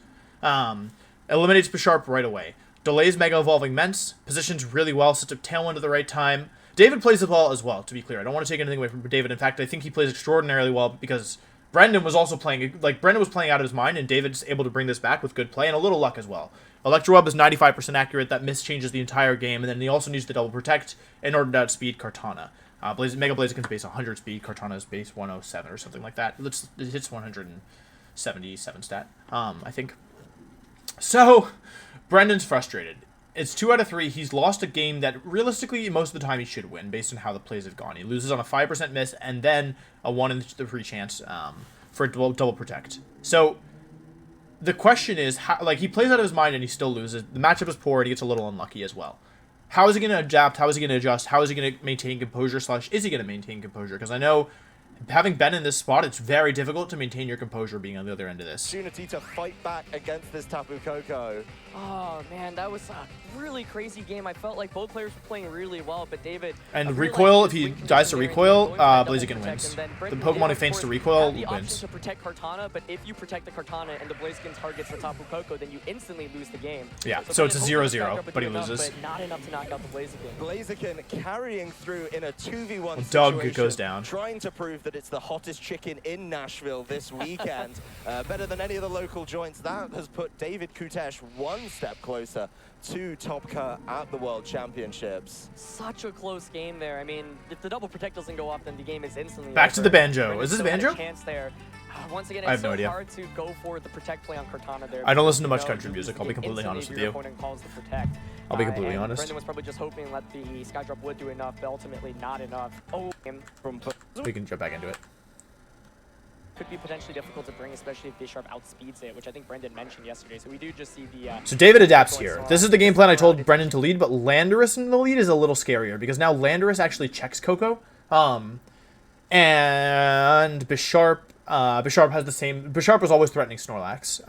eliminates Bisharp right away. Delays Mega Evolving Mence, positions really well, sets up Tailwind at the right time. David plays the ball as well, to be clear. I don't want to take anything away from David. In fact, I think he plays extraordinarily well because Brendan was also playing, Brendan was playing out of his mind, and David's able to bring this back with good play and a little luck as well. Electro Web is 95% accurate. That miss changes the entire game, and then he also needs to double protect in order to outspeed Kartana. Mega Blaziken's base 100 speed, Kartana's base 107 or something like that. It hits 177 stat, I think. So, Brendan's frustrated. It's 2 out of 3. He's lost a game that realistically most of the time he should win based on how the plays have gone. He loses on a 5% miss and then a 1 in 3 chance for a double protect. So, the question is, how, he plays out of his mind and he still loses. The matchup is poor and he gets a little unlucky as well. How is he going to adapt? How is he going to adjust? How is he going to maintain composure / is he going to maintain composure? Because I know, having been in this spot, it's very difficult to maintain your composure being on the other end of this. Opportunity to fight back against this Tapu Koko. Oh, man, that was a really crazy game. I felt like both players were playing really well, but David... And recoil, if he dies to recoil, Blaziken wins. The Pokemon who feigns to recoil the wins. Option to protect Kartana, but if you protect the Kartana and the Blaziken targets the Tapu Koko, then you instantly lose the game. Yeah, so it's a 0-0, but he loses. But not enough to knock out the Blaziken. Blaziken carrying through in a 2v1 situation. Doug goes down. Trying to prove that it's the hottest chicken in Nashville this weekend. Better than any of the local joints. That has put David Khoutesh one step closer to Topka at the World Championships. Such a close game there. I mean, if the double protect doesn't go off, then the game is instantly back over. to the banjo. Is this a banjo? Chance there. Once again, I it's have no so idea. hard to go for the protect play on Kartana there. I don't listen to much country music. I'll be completely honest with you. Opponent calls the protect. I'll be completely and honest. Brendan was probably just hoping that the Skydrop would do enough, but ultimately not enough. Oh, We can jump back into it. could be potentially difficult to bring, especially if Bisharp outspeeds it, which I think Brendan mentioned yesterday. So we do just see the... So David adapts here. This is the game plan I told Brendan to lead, but Landorus in the lead is a little scarier, because now Landorus actually checks Coco. And Bisharp... Bisharp has the same... Bisharp was always threatening Snorlax.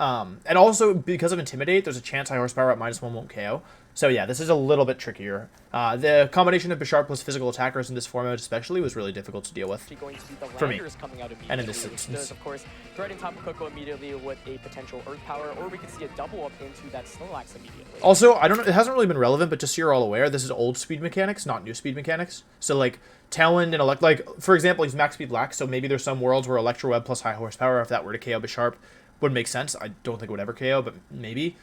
And also, because of Intimidate, there's a chance High Horsepower at -1 won't KO. So yeah, this is a little bit trickier. The combination of Bisharp plus physical attackers in this format especially was really difficult to deal with. Going to be the For me. coming out immediately, And in this which instance. does, of course, threaten Tapu Koko immediately with a potential Earth Power, or we could see a double up into that Snorlax immediately. Also, I don't know, it hasn't really been relevant, but just so you're all aware, this is old speed mechanics, not new speed mechanics. So like Tailwind and for example, he's max speed lax, so maybe there's some worlds where Electro Web plus High Horsepower, if that were to KO Bisharp, would make sense. I don't think it would ever KO, but maybe.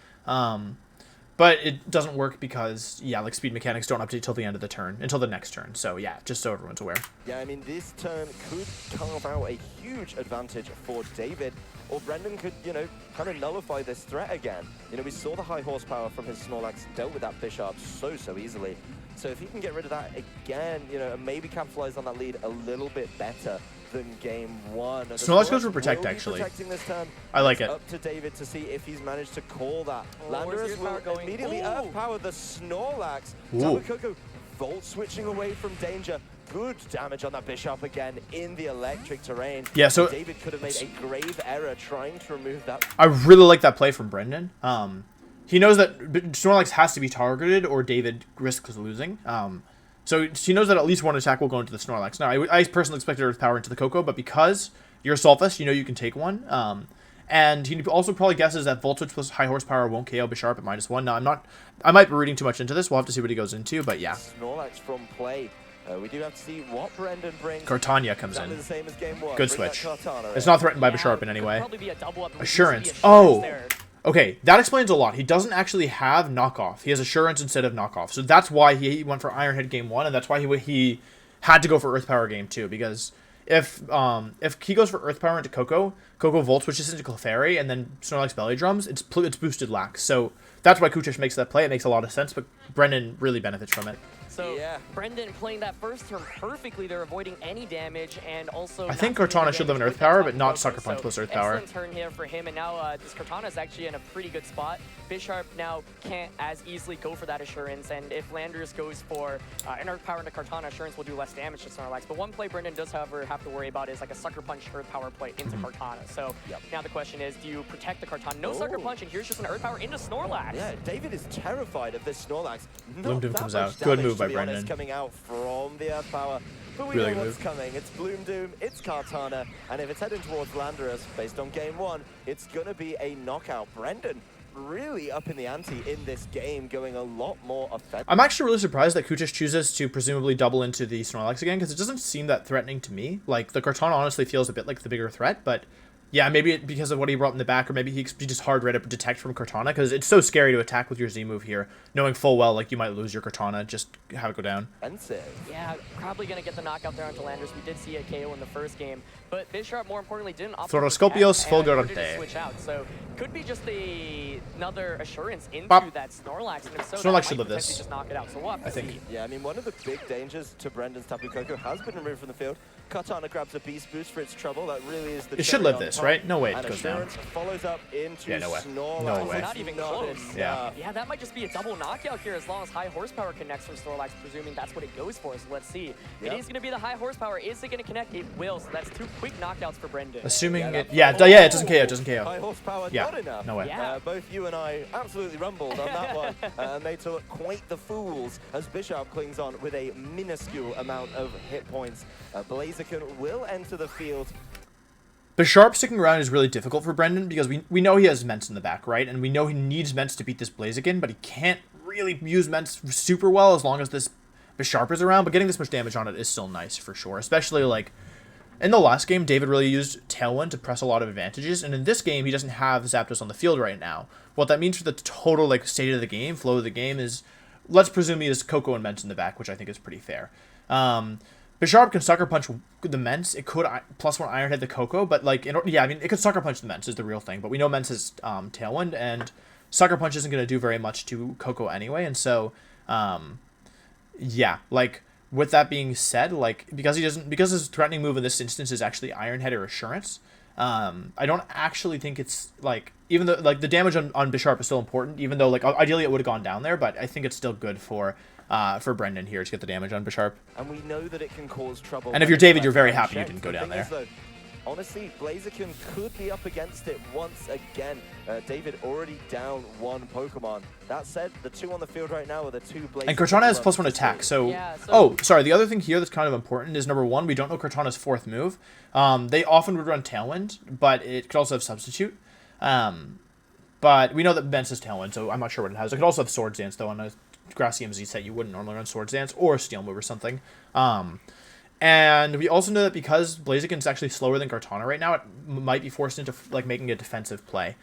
But it doesn't work because, yeah, like speed mechanics don't update till the end of the turn, until the next turn. So yeah, just so everyone's aware. Yeah, I mean, this turn could carve out a huge advantage for David, or Brendan could, you know, kind of nullify this threat again. You know, we saw the high horsepower from his Snorlax dealt with that Bishop so easily. So if he can get rid of that again, you know, and maybe capitalize on that lead a little bit better than game one. Snorlax goes for protect, actually. This turn. I like it. Up to David to see if he's managed to call that. Oh, Landorus will immediately Earth Power the Snorlax. Tapu Koko Volt switching away from danger. Good damage on that Bishop again in the electric terrain. Yeah, so David could have made a grave error trying to remove that. I really like that play from Brendan. He knows that Snorlax has to be targeted or David risks losing. So he knows that at least one attack will go into the Snorlax. Now, I personally expected Earth Power into the Koko, but because you're Sulfus, you know you can take one. And he also probably guesses that Voltage plus high horsepower won't KO Bisharp at -1. Now, I might be reading too much into this. We'll have to see what he goes into, but yeah. Snorlax from play. We do have to see what Brendan brings. Kartania comes in. The same as game one. Good switch. It's not threatened by Bisharp in any way. Be a double up. Assurance. Oh! Okay, that explains a lot. He doesn't actually have knockoff. He has assurance instead of knockoff. So that's why he went for Iron Head game 1, and that's why he had to go for Earth Power game 2. Because if he goes for Earth Power into Koko Volt switches into Clefairy, and then Snorlax Belly Drums, it's boosted Lax. So that's why Khoutesh makes that play. It makes a lot of sense, but Brendan really benefits from it. So Brendan playing that first turn perfectly. They're avoiding any damage, and also I think Kartana should live in Earth Power, but not Sucker Punch plus Earth Power. Excellent turn here for him, and now this Kartana is actually in a pretty good spot. Bisharp now can't as easily go for that Assurance, and if Landorus goes for an Earth Power into Kartana, Assurance will do less damage to Snorlax. But one play Brendan does, however, have to worry about is like a Sucker Punch Earth Power play into Kartana. So now the question is, do you protect the Kartana? No Sucker Punch, and here's just an Earth Power into Snorlax. Yeah, David is terrified of this Snorlax. Bloom Doom comes out. Good move by Brendan. Coming out from the Earth Power. But we know what's coming. It's Bloom Doom, it's Kartana, and if it's heading towards Landorus, based on game 1, it's going to be a knockout. Brendan really up in the ante in this game, going a lot more effective. I'm actually really surprised that Khoutesh chooses to presumably double into the Snorlax again, because it doesn't seem that threatening to me. Like, the Kartana honestly feels a bit like the bigger threat, but yeah, maybe because of what he brought in the back, or maybe he just hard read up detect from Kartana, because it's so scary to attack with your Z move here, knowing full well like you might lose your Kartana, just have it go down. Yeah, probably gonna get the knockout there onto Landorus. We did see a KO in the first game, but Bisharp more importantly didn't opt for Thoroscopios Fulgurante. Switch out, so could be just another Assurance into that Snorlax, and if so, Snorlax should live this. Just knock it out. So we'll have to see. Yeah, I mean, one of the big dangers to Brendan's Tapu Koko has been removed from the field. Kartana grabs a Beast Boost for its trouble. That really is the. It should live this, right? No way it goes down. Follows up into no way. Snorlax. No way. Not even close. Yeah. Yeah, that might just be a double knockout here as long as high horsepower connects from Snorlax, presuming that's what it goes for. So let's see. It is going to be the high horsepower. Is it going to connect? It will. So that's 2 quick knockouts for Brendan. Assuming it doesn't KO. It doesn't KO. High horsepower, not enough. No way. Yeah. Both you and I absolutely rumbled on that one. And made to look quite the fools as Bisharp clings on with a minuscule amount of hit points. Blaziken will enter the field. Bisharp sticking around is really difficult for Brendan because we know he has Ments in the back, right? And we know he needs Ments to beat this Blaziken, but he can't really use Ments super well as long as this Bisharp is around. But getting this much damage on it is still nice for sure, especially like in the last game, David really used Tailwind to press a lot of advantages, and in this game, he doesn't have Zapdos on the field right now. What that means for the total like state of the game, flow of the game, is let's presume he has Koko and Ments in the back, which I think is pretty fair. Bisharp can Sucker Punch the Ments. It could +1 Iron Head the Koko, but like, I mean, it could Sucker Punch the Ments is the real thing, but we know Ments is Tailwind, and Sucker Punch isn't going to do very much to Koko anyway, and so, yeah, like, with that being said, like, because his threatening move in this instance is actually Iron Head or Assurance, I don't actually think it's, like, even though, like, the damage on Bisharp is still important, even though, like, ideally it would have gone down there, but I think it's still good for Brendan here to get the damage on Bisharp. And we know that it can cause trouble. And if you're David, you're very happy you didn't go down there. Honestly, Blaziken could be up against it once again. David already down 1 Pokemon. That said, the 2 on the field right now are the 2 Blaziken. And Kartana has +1 attack, so... Oh, sorry, the other thing here that's kind of important is, number 1, we don't know Kartana's 4th move. They often would run Tailwind, but it could also have Substitute. But we know that Ments is Tailwind, so I'm not sure what it has. It could also have Swords Dance, though, on a Grassy MZ set. You wouldn't normally run Swords Dance or Steel Move or something. And we also know that because Blaziken's actually slower than Kartana right now, it might be forced into like making a defensive play.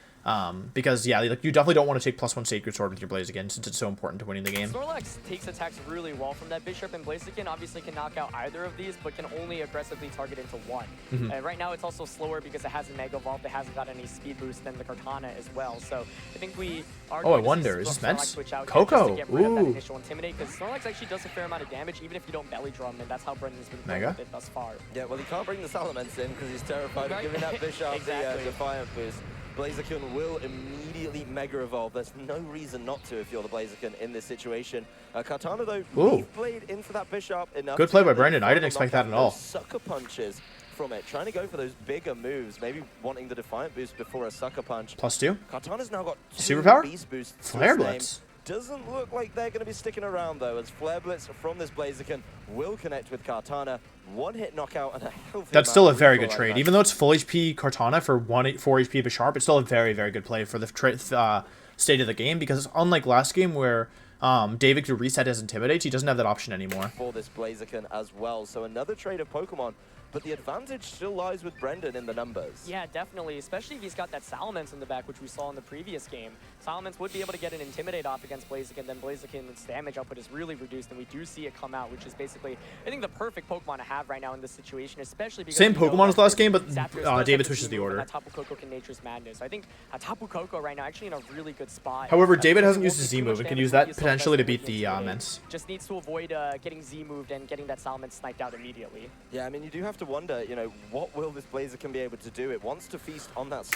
Because yeah, like you definitely don't want to take +1 Sacred Sword with your Blaziken since it's so important to winning the game. Snorlax takes attacks really well from that Bishop, and Blaziken obviously can knock out either of these, but can only aggressively target into one. And right now it's also slower because it has a Mega Evolve that hasn't got any speed boost than the Kartana as well. So I think we are Oh, I going to wonder, see is this Snorlax Mence? switch out Coco, just to get rid of that ooh. initial Intimidate, because Snorlax actually does a fair amount of damage even if you don't belly drum, and that's how Brendan's been playing Mega? with it thus far. Yeah, well, he can't bring the Salamence in because he's terrified of giving that Bishop Exactly. the Defiant boost. Blaziken will immediately Mega Evolve. There's no reason not to if you're the Blaziken in this situation. Kartana, though, Leaf Blade into that Bishop enough. Good play by Brendan. I didn't expect that at all. Sucker punches from it, trying to go for those bigger moves, maybe wanting the Defiant boost before a Sucker Punch. +2. Kartana's now got 2 Superpower? Beast boosts. to Flare his name. Blitz. Doesn't look like they're going to be sticking around, though, as Flare Blitz from this Blaziken will connect with Kartana. 1-hit knockout and a healthy That's still a amount of very recoil good out of trade. that. Even though it's full HP Kartana for 4 HP Bisharp, it's still a very, very good play for the state of the game, because unlike last game where David could reset his Intimidates, he doesn't have that option anymore. For this Blaziken as well. So another trade of Pokemon, but the advantage still lies with Brendan in the numbers. Yeah, definitely, especially if he's got that Salamence in the back, which we saw in the previous game. Salamence would be able to get an Intimidate off against Blaziken, then Blaziken's damage output is really reduced, and we do see it come out, which is basically, I think, the perfect Pokemon to have right now in this situation, especially because... Same we know Pokemon as that last game, but Zapdos does have David the switches the Z-move, order. and that Tapu Koko can Nature's Madness. So I think Tapu Koko right now actually in a really good spot. However, David because hasn't it used won't his do too Z-move much and can damage use when that he is potentially to so beat the Intimidate. Mence. Just needs to avoid getting Z-moved and getting that Salamence sniped out immediately. Yeah, I mean, you do have to wonder, you know, what will this Blaziken be able to do? It wants to feast on that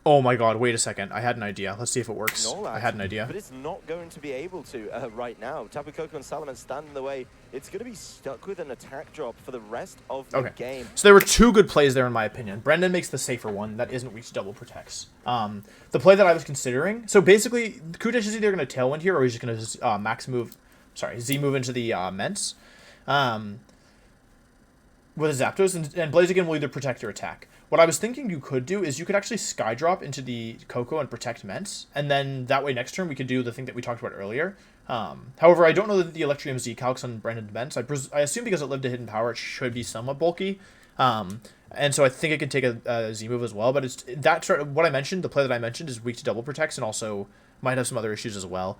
Oh my god, wait a second. I had an idea. Let's see if it works. Snorlax, I had an idea. but it's not going to be able to right now. Tapu Koko and Salamence stand in the way. It's going to be stuck with an attack drop for the rest of the game. So there were 2 good plays there in my opinion. Brendan makes the safer one that isn't weak to double protects. The play that I was considering, so basically Khoutesh is either going to Tailwind here or he's just going to Z move into the Mence with his Zapdos, and Blaziken will either protect or attack. What I was thinking you could do is you could actually Skydrop into the Koko and protect Mence, and then that way next turn we could do the thing that we talked about earlier. However, I don't know that the Electrium Z calcs on Brendan Mence. I assume because it lived a hidden power, it should be somewhat bulky. And so I think it could take a Z move as well, but it's what I mentioned, the play that I mentioned is weak to double protects and also might have some other issues as well.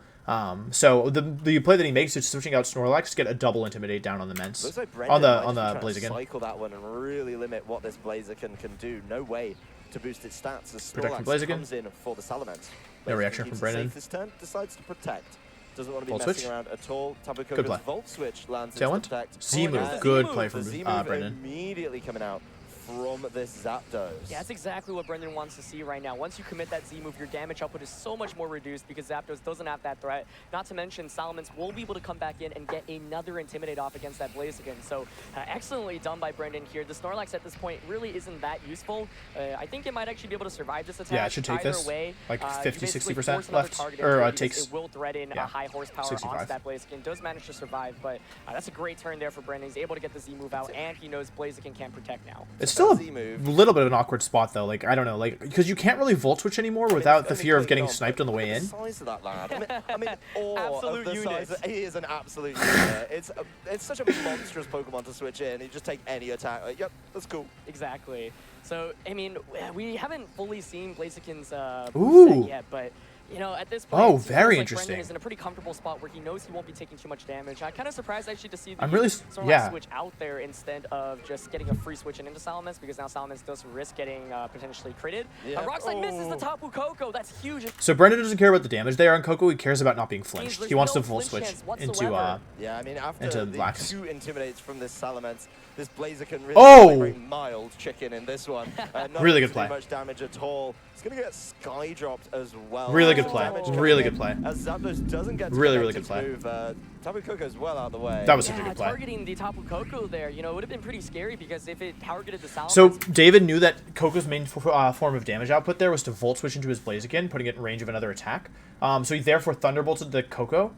So the play that he makes is switching out Snorlax to get a double Intimidate down on the Mence. Looks like on the Blaziken. Blaziken. Cycle that one and really limit what this Blaziken can do. No way to boost its stats as Protect from Snorlax Blaziken. comes in for the Salamence. No Blaziken reaction keeps from it Brendan. safe this turn, decides to protect. Doesn't want to be Volt messing switch. around at all. Tapu Good Koko's play. Volt Switch lands Tailwind. into protect. Z-move. And Good Z-move. play The from Z-move Brendan. immediately coming out from this Zapdos. Yeah, that's exactly what Brendan wants to see right now. Once you commit that Z-move, your damage output is so much more reduced because Zapdos doesn't have that threat. Not to mention, Salamence will be able to come back in and get another Intimidate off against that Blaziken. So, excellently done by Brendan here. The Snorlax at this point really isn't that useful. I think it might actually be able to survive this attack. Yeah, it should take Either this. way, Like you 50, basically 60% force another left. target Or into it because takes. it will threaten Yeah, a high horsepower 65. onto that Blaziken. Does manage to survive, but that's a great turn there for Brendan. He's able to get the Z-move out, and he knows Blaziken can't protect now. It's still a Z-move. little bit of an awkward spot though. Like I don't know, like because you can't really Volt Switch anymore without the fear of getting sniped on the way in. The size of that lad. I'm in awe Absolute of the unit. size. He is an absolute unit. It's such a monstrous Pokemon to switch in. You just take any attack. Like, yep, that's cool. Exactly. So, I mean, we haven't fully seen Blaziken's Ooh. set yet, but, you know, at this point, Oh, it feels very like interesting. Brendan is in a pretty comfortable spot where he knows he won't be taking too much damage. I'm kind of surprised, actually, to see the I'm really Snorlax switch out there instead of just getting a free switch into Salamence, because now Salamence does risk getting potentially critted. Yeah. Rock Slide misses the Oh. Tapu Koko. That's huge. So Brendan doesn't care about the damage there on Coco. He cares about not being flinched. there's He wants no to Volt flinch Switch chance into whatsoever. Yeah, I mean, after into the Lax. 2 Intimidates from this Salamence, this Blaziken really Oh! is a very mild chicken in this one. Not Really going good to do play. much damage at all. It's going to get Sky dropped as well. Really good Some play. damage coming Really in good play. As Zapdos doesn't get to Really, connect really good his play. move, Tapu Koko's well out of the way. That was such a Yeah, good play. targeting the Tapu Koko there, you know, it would have been pretty scary because if it targeted the Salamence... So David knew that Coco's main form of damage output there was to Volt Switch into his Blaziken, putting it in range of another attack. So he therefore Thunderbolted the Coco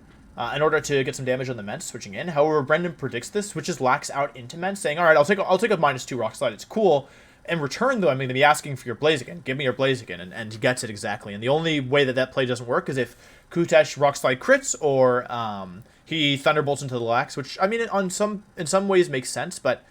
in order to get some damage on the Mence, switching in. However, Brendan predicts this, switches Lax out into Mence, saying, "All right, I'll take a -2 Rock Slide. It's cool." In return, though, I'm going to be asking for your Blaziken. Give me your Blaziken, and he gets it exactly. And the only way that play doesn't work is if Khoutesh Rock Slide crits or he Thunderbolts into the Lax, which I mean, in some ways makes sense, but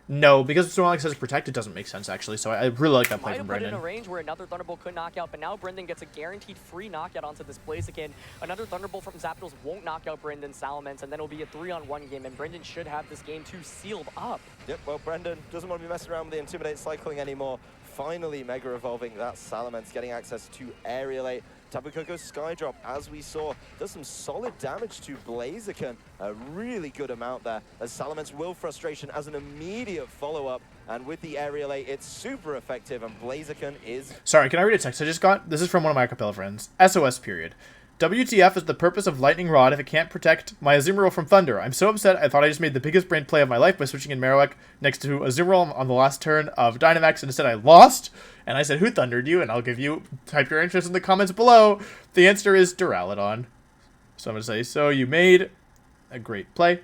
No, because Snorlax has Protect, it doesn't make sense, actually. So I really like that play Might from have put in Brendan. a range where another Thunderbolt could knock out, but now Brendan gets a guaranteed free knockout onto this Blaziken. Another Thunderbolt from Zapdos won't knock out Brendan's Salamence, and then it'll be a 3-on-1 game, and Brendan should have this game 2 sealed up. Yep, well, Brendan doesn't want to be messing around with the Intimidate cycling anymore. Finally, Mega Evolving that Salamence, getting access to Aerialate. Tapu Koko's Skydrop, as we saw, does some solid damage to Blaziken. A really good amount there, as Salamence will Frustration as an immediate follow-up. And with the Aerialate, it's super effective, and Blaziken is... Sorry, can I read a text I just got? This is from one of my Acapella friends. SOS period. WTF is the purpose of Lightning Rod if it can't protect my Azumarill from Thunder. I'm so upset, I thought I just made the biggest brain play of my life by switching in Marowak next to Azumarill on the last turn of Dynamax, and instead I lost. And I said, who thundered you? And I'll give you, type your answers in the comments below. The answer is Duraludon. So I'm going to say, so you made a great play,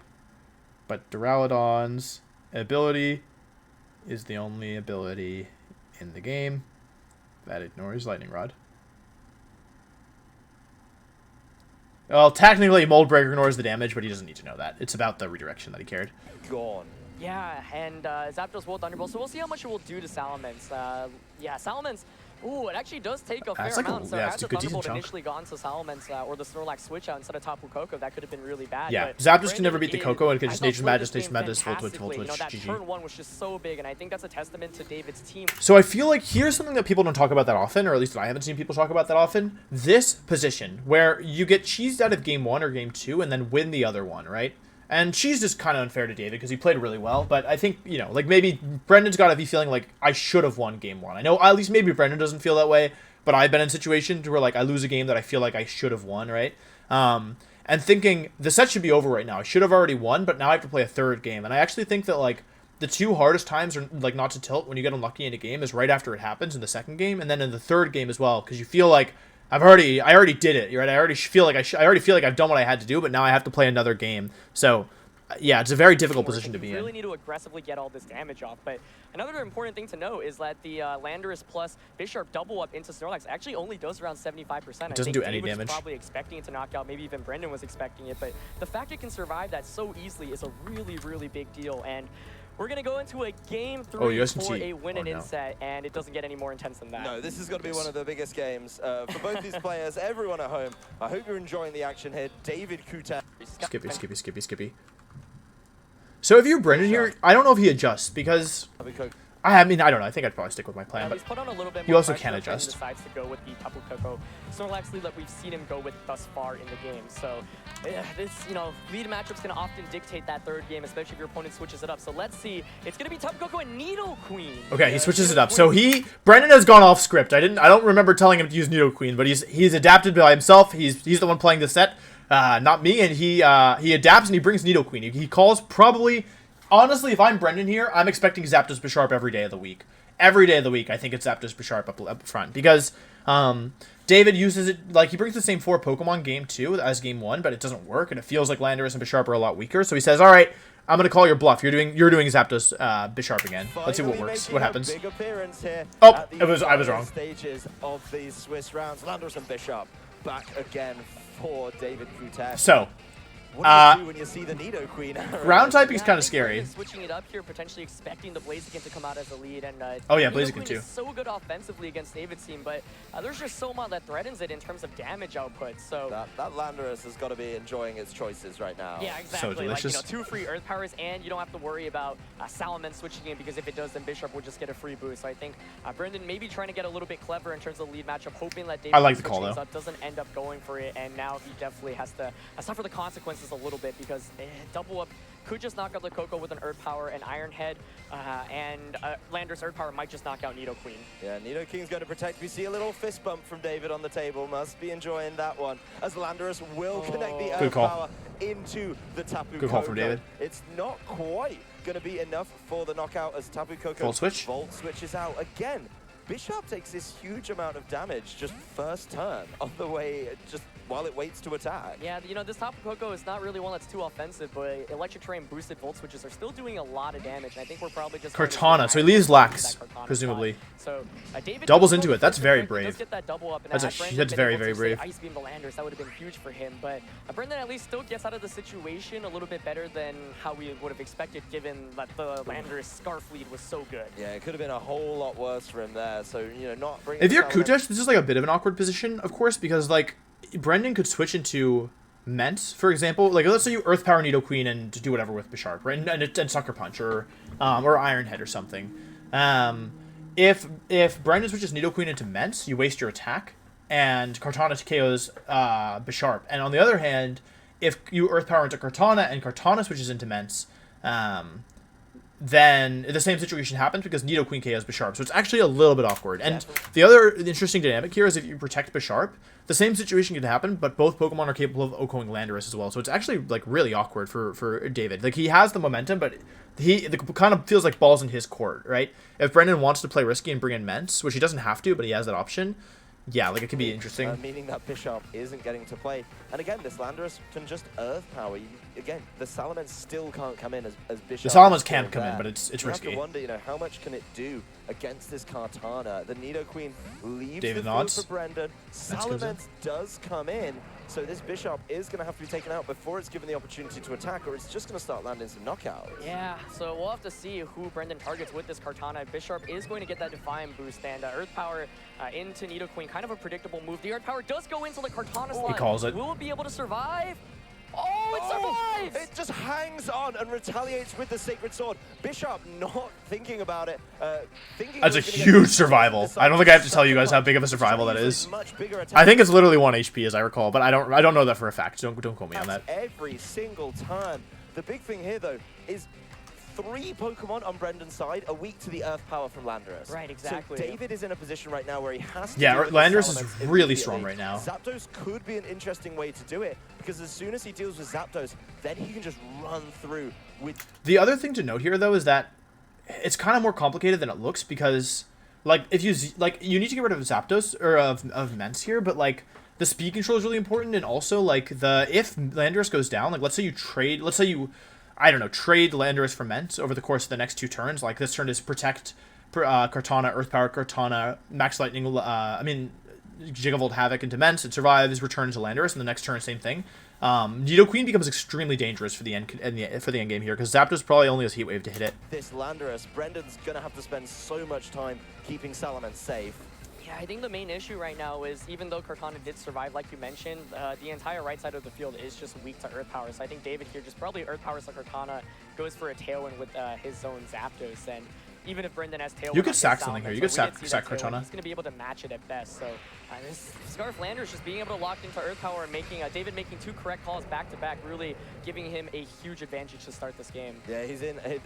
but Duraludon's ability is the only ability in the game that ignores Lightning Rod. Well, technically, Mold Breaker ignores the damage, but he doesn't need to know that. It's about the redirection that he cared. Gone. Yeah, and Zapdos will Thunderbolt, so we'll see how much it will do to Salamence. Yeah, Salamence, ooh, it actually does take a fair It's like amount. So yeah, had it's a the good, Thunderbolt decent initially gone to Salamence, or the Snorlax switch out instead of Tapu Koko, that could have been really bad. Yeah, but Zapdos can never Brandon beat the did- Koko and could I just thought Nature played Madness, this Nature game Madness, Full Twitch, fantastically. You know, that GG. turn 1 was just so big, and I think that's a testament to David's team. So I feel like here's something that people don't talk about that often, or at least that I haven't seen people talk about that often. This position, where you get cheesed out of game 1 or game 2 and then win the other one, right? And she's just kind of unfair to David because he played really well. But I think, you know, like maybe Brendan's got to be feeling like I should have won game 1. I know at least maybe Brendan doesn't feel that way, but I've been in situations where like I lose a game that I feel like I should have won, right? And thinking the set should be over right now. I should have already won, but now I have to play a third game. And I actually think that like the two hardest times are like not to tilt when you get unlucky in a game is right after it happens in the second game, and then in the third game as well, because you feel like I already did it, right? I already feel like I already feel like I've done what I had to do, but now I have to play another game. So, yeah, it's a very difficult position to be You really in. need to aggressively get all this damage off. But another important thing to note is that the Landorus plus Bisharp double up into Snorlax actually only does around 75%. It doesn't do any David was damage. Probably expecting it to knock out. Maybe even Brendan was expecting it. But the fact it can survive that so easily is a really, really big deal. And we're going to go into a game 3 for a win and in set, and it doesn't get any more intense than that. No, this is going to be one of the biggest games for both these players, everyone at home. I hope you're enjoying the action here. David Khoutesh. Skippy. So if you're Brendan here, I don't know if he adjusts because I mean I don't know. I think I'd probably stick with my plan, but he's put on a little bit he more also pressure can if Brendan adjust. decides to go with the Tapu Koko Snorlax lead that we've seen him go with thus far in the game. So this, you know, lead matchups can often dictate that third game, especially if your opponent switches it up. So let's see. It's gonna be Tapu Koko and Needle Queen. Okay, he switches it up. So Brendan has gone off script. I don't remember telling him to use Nido Queen, but he's adapted by himself. He's the one playing the set, not me, and he adapts and he brings Nido Queen. He calls probably. Honestly, if I'm Brendan here, I'm expecting Zapdos Bisharp every day of the week. Every day of the week, I think it's Zapdos Bisharp up front. Because David uses it, like, he brings the same 4 Pokemon game 2 as game 1, but it doesn't work, and it feels like Landorus and Bisharp are a lot weaker. So he says, all right, I'm going to call your bluff. You're doing Zapdos Bisharp again. Let's see what works. What happens. Big appearance here Oh, at the I was wrong. Stages of these Swiss rounds. Landorus and Bisharp back again for David Khoutesh. So, what do you do when you see the Nido Queen? ground typing's Yeah, kind I of think scary. Brendan's switching it up here, potentially expecting the Blaziken to come out as the lead. And Oh yeah, Nido Blaziken Queen too. is so good offensively against David's team, but there's just so much that threatens it in terms of damage output. So That Landorus has got to be enjoying its choices right now. yeah, exactly. Like, you delicious. know, 2 free Earth Powers, and you don't have to worry about Salamence switching in, because if it does, then Bisharp will just get a free boost. So I think Brendan maybe trying to get a little bit clever in terms of the lead matchup, hoping that David I like the call, though. doesn't end up going for it, and now he definitely has to suffer the consequences a little bit, because double up could just knock out the Koko with an Earth Power and Iron Head, and Landorus Earth Power might just knock out Nido Queen. Yeah, Nido King's going to protect. We see a little fist bump from David on the table. Must be enjoying that one. As Landorus will connect the Good Earth call. Power into the Tapu Good call Koko. from David. It's not quite going to be enough for the knockout as Tapu Koko Volt switch. Volt switches out again. Bisharp takes this huge amount of damage just first turn on the way, just while it waits to attack. Yeah, you know, this Tapu Koko is not really one that's too offensive, but Electric Terrain boosted Volt Switches are still doing a lot of damage, and I think we're probably just... Cortana, so he leaves Lax, presumably. So David Doubles does into go it. That's first very pick. He brave. does get that double up, and That's had a- Brendan that's been very, able to very say brave. Ice Beam the Landers, that would have been huge for him. But Brendan at least still gets out of the situation a little bit better than how we would have expected, given that the Landers Scarf lead was so good. Yeah, it could have been a whole lot worse for him there. So, you know, not bringing... If you're Salomon- Khoutesh, this is like a bit of an awkward position, of course, because like Brendan could switch into Ment, for example. Like let's say you Earth Power Nido Queen and do whatever with Bisharp, right? And Sucker Punch or Iron Head or something. If Brendan switches Nido Queen into Ment, you waste your attack, and Kartana KOs Bisharp. And on the other hand, if you Earth Power into Kartana and Kartana switches into Ment, then the same situation happens because Nido Queen KOs Bisharp. So it's actually a little bit awkward. And the other interesting dynamic here is if you protect Bisharp, the same situation could happen, but both Pokemon are capable of OHKOing Landorus as well. So it's actually like really awkward for David. Like he has the momentum, but it kind of feels like balls in his court, right? If Brendan wants to play risky and bring in Ments, which he doesn't have to, but he has that option, yeah, like it could be interesting. Meaning that Bisharp isn't getting to play. And again, this Landorus can just Earth Power. Again, the Salamence still can't come in as Bisharp. The Salamence can't come in, but it's you risky. have to wonder, you know, how much can it do against this Kartana? The Nido Queen leaves David the field nods. for Brendan. Salamence does come in, so this Bisharp is going to have to be taken out before it's given the opportunity to attack, or it's just going to start landing some knockouts. Yeah, so we'll have to see who Brendan targets with this Kartana. Bisharp is going to get that Defiant boost, and Earth Power into Nido Queen, kind of a predictable move. The Earth Power does go into the Kartana slot. He calls it. Will it be able to survive? Oh, it survives! It just hangs on and retaliates with the Sacred Sword. Bisharp not thinking about it. That's a huge survival. I don't think I have to tell you guys how big of a survival that is. I think it's literally 1 HP as I recall, but I don't know that for a fact. Don't quote me on that. Every single time. The big thing here though is 3 Pokemon on Brendan's side are weak to the Earth Power from Landorus. Right, exactly. So David is in a position right now where he has to. Yeah, deal with Landorus the is Salamence really immediately. strong right now. Zapdos could be an interesting way to do it because as soon as he deals with Zapdos, then he can just run through with. The other thing to note here though is that it's kind of more complicated than it looks because like if you you need to get rid of Zapdos or of Ments here, but like the speed control is really important, and also like if Landorus goes down, like let's say you trade Landorus for Ment over the course of the next 2 turns. Like this turn is protect Kartana, Earth Power Kartana, Max Lightning, Gigavolt Havoc into Ment. It survives, returns to Landorus, and the next turn same thing. Nido Queen becomes extremely dangerous for the end game here because Zapdos probably only has Heat Wave to hit it. This Landorus, Brendan's gonna have to spend so much time keeping Salamence safe. Yeah, I think the main issue right now is even though Kartana did survive, like you mentioned, the entire right side of the field is just weak to Earth Power. So I think David here just probably Earth Powers the Kartana, goes for a Tailwind with his own Zapdos, and even if Brendan has Tailwind, You could sack something here. You could sack Kartana. He's going to be able to match it at best. So this Scarf Landorus just being able to lock into Earth Power and making David making 2 correct calls back to back, really giving him a huge advantage to start this game. Yeah, he's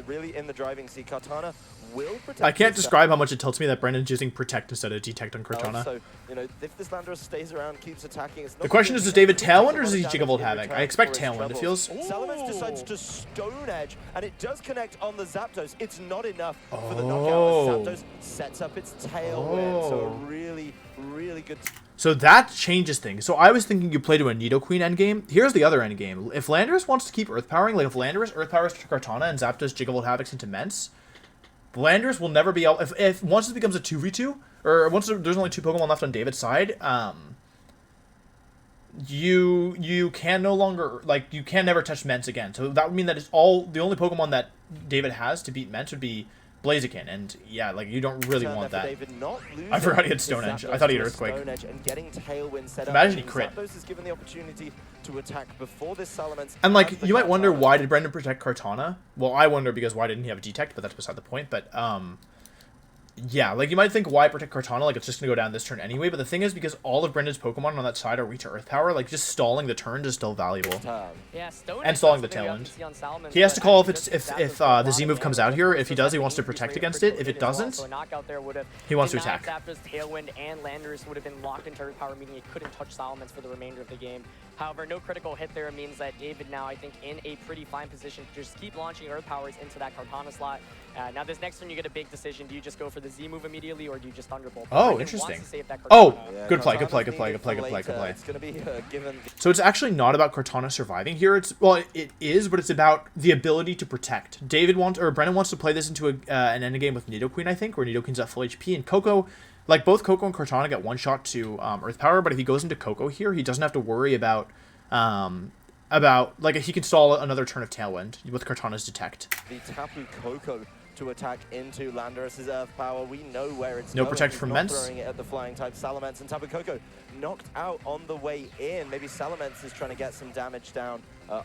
really in the driving seat. Kartana will protect. I can't describe how much it tilts me that Brendan's using Protect instead of Detect on Kartana. So, you know, if this Landorus stays around, keeps attacking, it's not The question is, does David Tailwind or does he Gigavolt Havoc? I expect Tailwind. It feels... Salamence decides to Stone Edge, and it does connect on the Zapdos. It's not enough for the knockout. Zapdos sets up its Tailwind, so a really, really good... So that changes things. So I was thinking you play to a Nido Queen endgame. Here's the other endgame. If Landorus wants to keep Earth Powering, like if Landorus Earth Powers to Kartana and Zapdos Gigavolt Havocs into Ments, Landorus will never be able... If once it becomes a 2v2, or once there's only 2 Pokemon left on David's side, you can no longer... Like, you can never touch Ments again. So that would mean that it's the only Pokemon that David has to beat Ments would be Blaziken, and yeah, like you don't really want that. I forgot he had Stone Edge. I thought he had Earthquake. And getting Tailwind set Imagine he crit. Zapdos is given the opportunity to attack before this Salamence. And like you might wonder why did Brendan protect Kartana? Well, I wonder because why didn't he have a Detect? But that's beside the point. But yeah, like you might think why protect Kartana? Like it's just gonna go down this turn anyway. But the thing is, because all of Brendan's Pokemon on that side are weak to Earth Power, like just stalling the turns is still valuable. Yeah, Stone and stalling the Tailwind. He has to call if the Z move comes out here. If he does, he wants to protect against it. If it doesn't, he wants to attack. Zapdos, Tailwind, and Landorus would have been locked into Earth Power, meaning he couldn't touch Salamence for the remainder of the game. However, no critical hit there means that David now, I think, in a pretty fine position to just keep launching Earth Powers into that Kartana slot. Now this next turn, you get a big decision. Do you just go for the Z move immediately, or do you just Thunderbolt? Oh, Brendan interesting. wants to save that Oh, Kartana. good play, good play, Kartana's good play, needed good play, for good play, good later. play. It's going to be given. So it's actually not about Cortana surviving here. It's, well, it is, but it's about the ability to protect. Brendan wants to play this into an endgame with Nidoqueen, I think, where Nidoqueen's at full HP, and Coco, like both Coco and Cortana get one shot to Earth Power, but if he goes into Coco here, he doesn't have to worry about like he can stall another turn of Tailwind with Cortana's Detect. The Tapu Koko to attack into Landorus's Earth Power. We know where it's No going. protect He's from not Mence. throwing it at the flying type Salamence, and Tapu Koko knocked out on the way in. Maybe Salamence is trying to get some damage down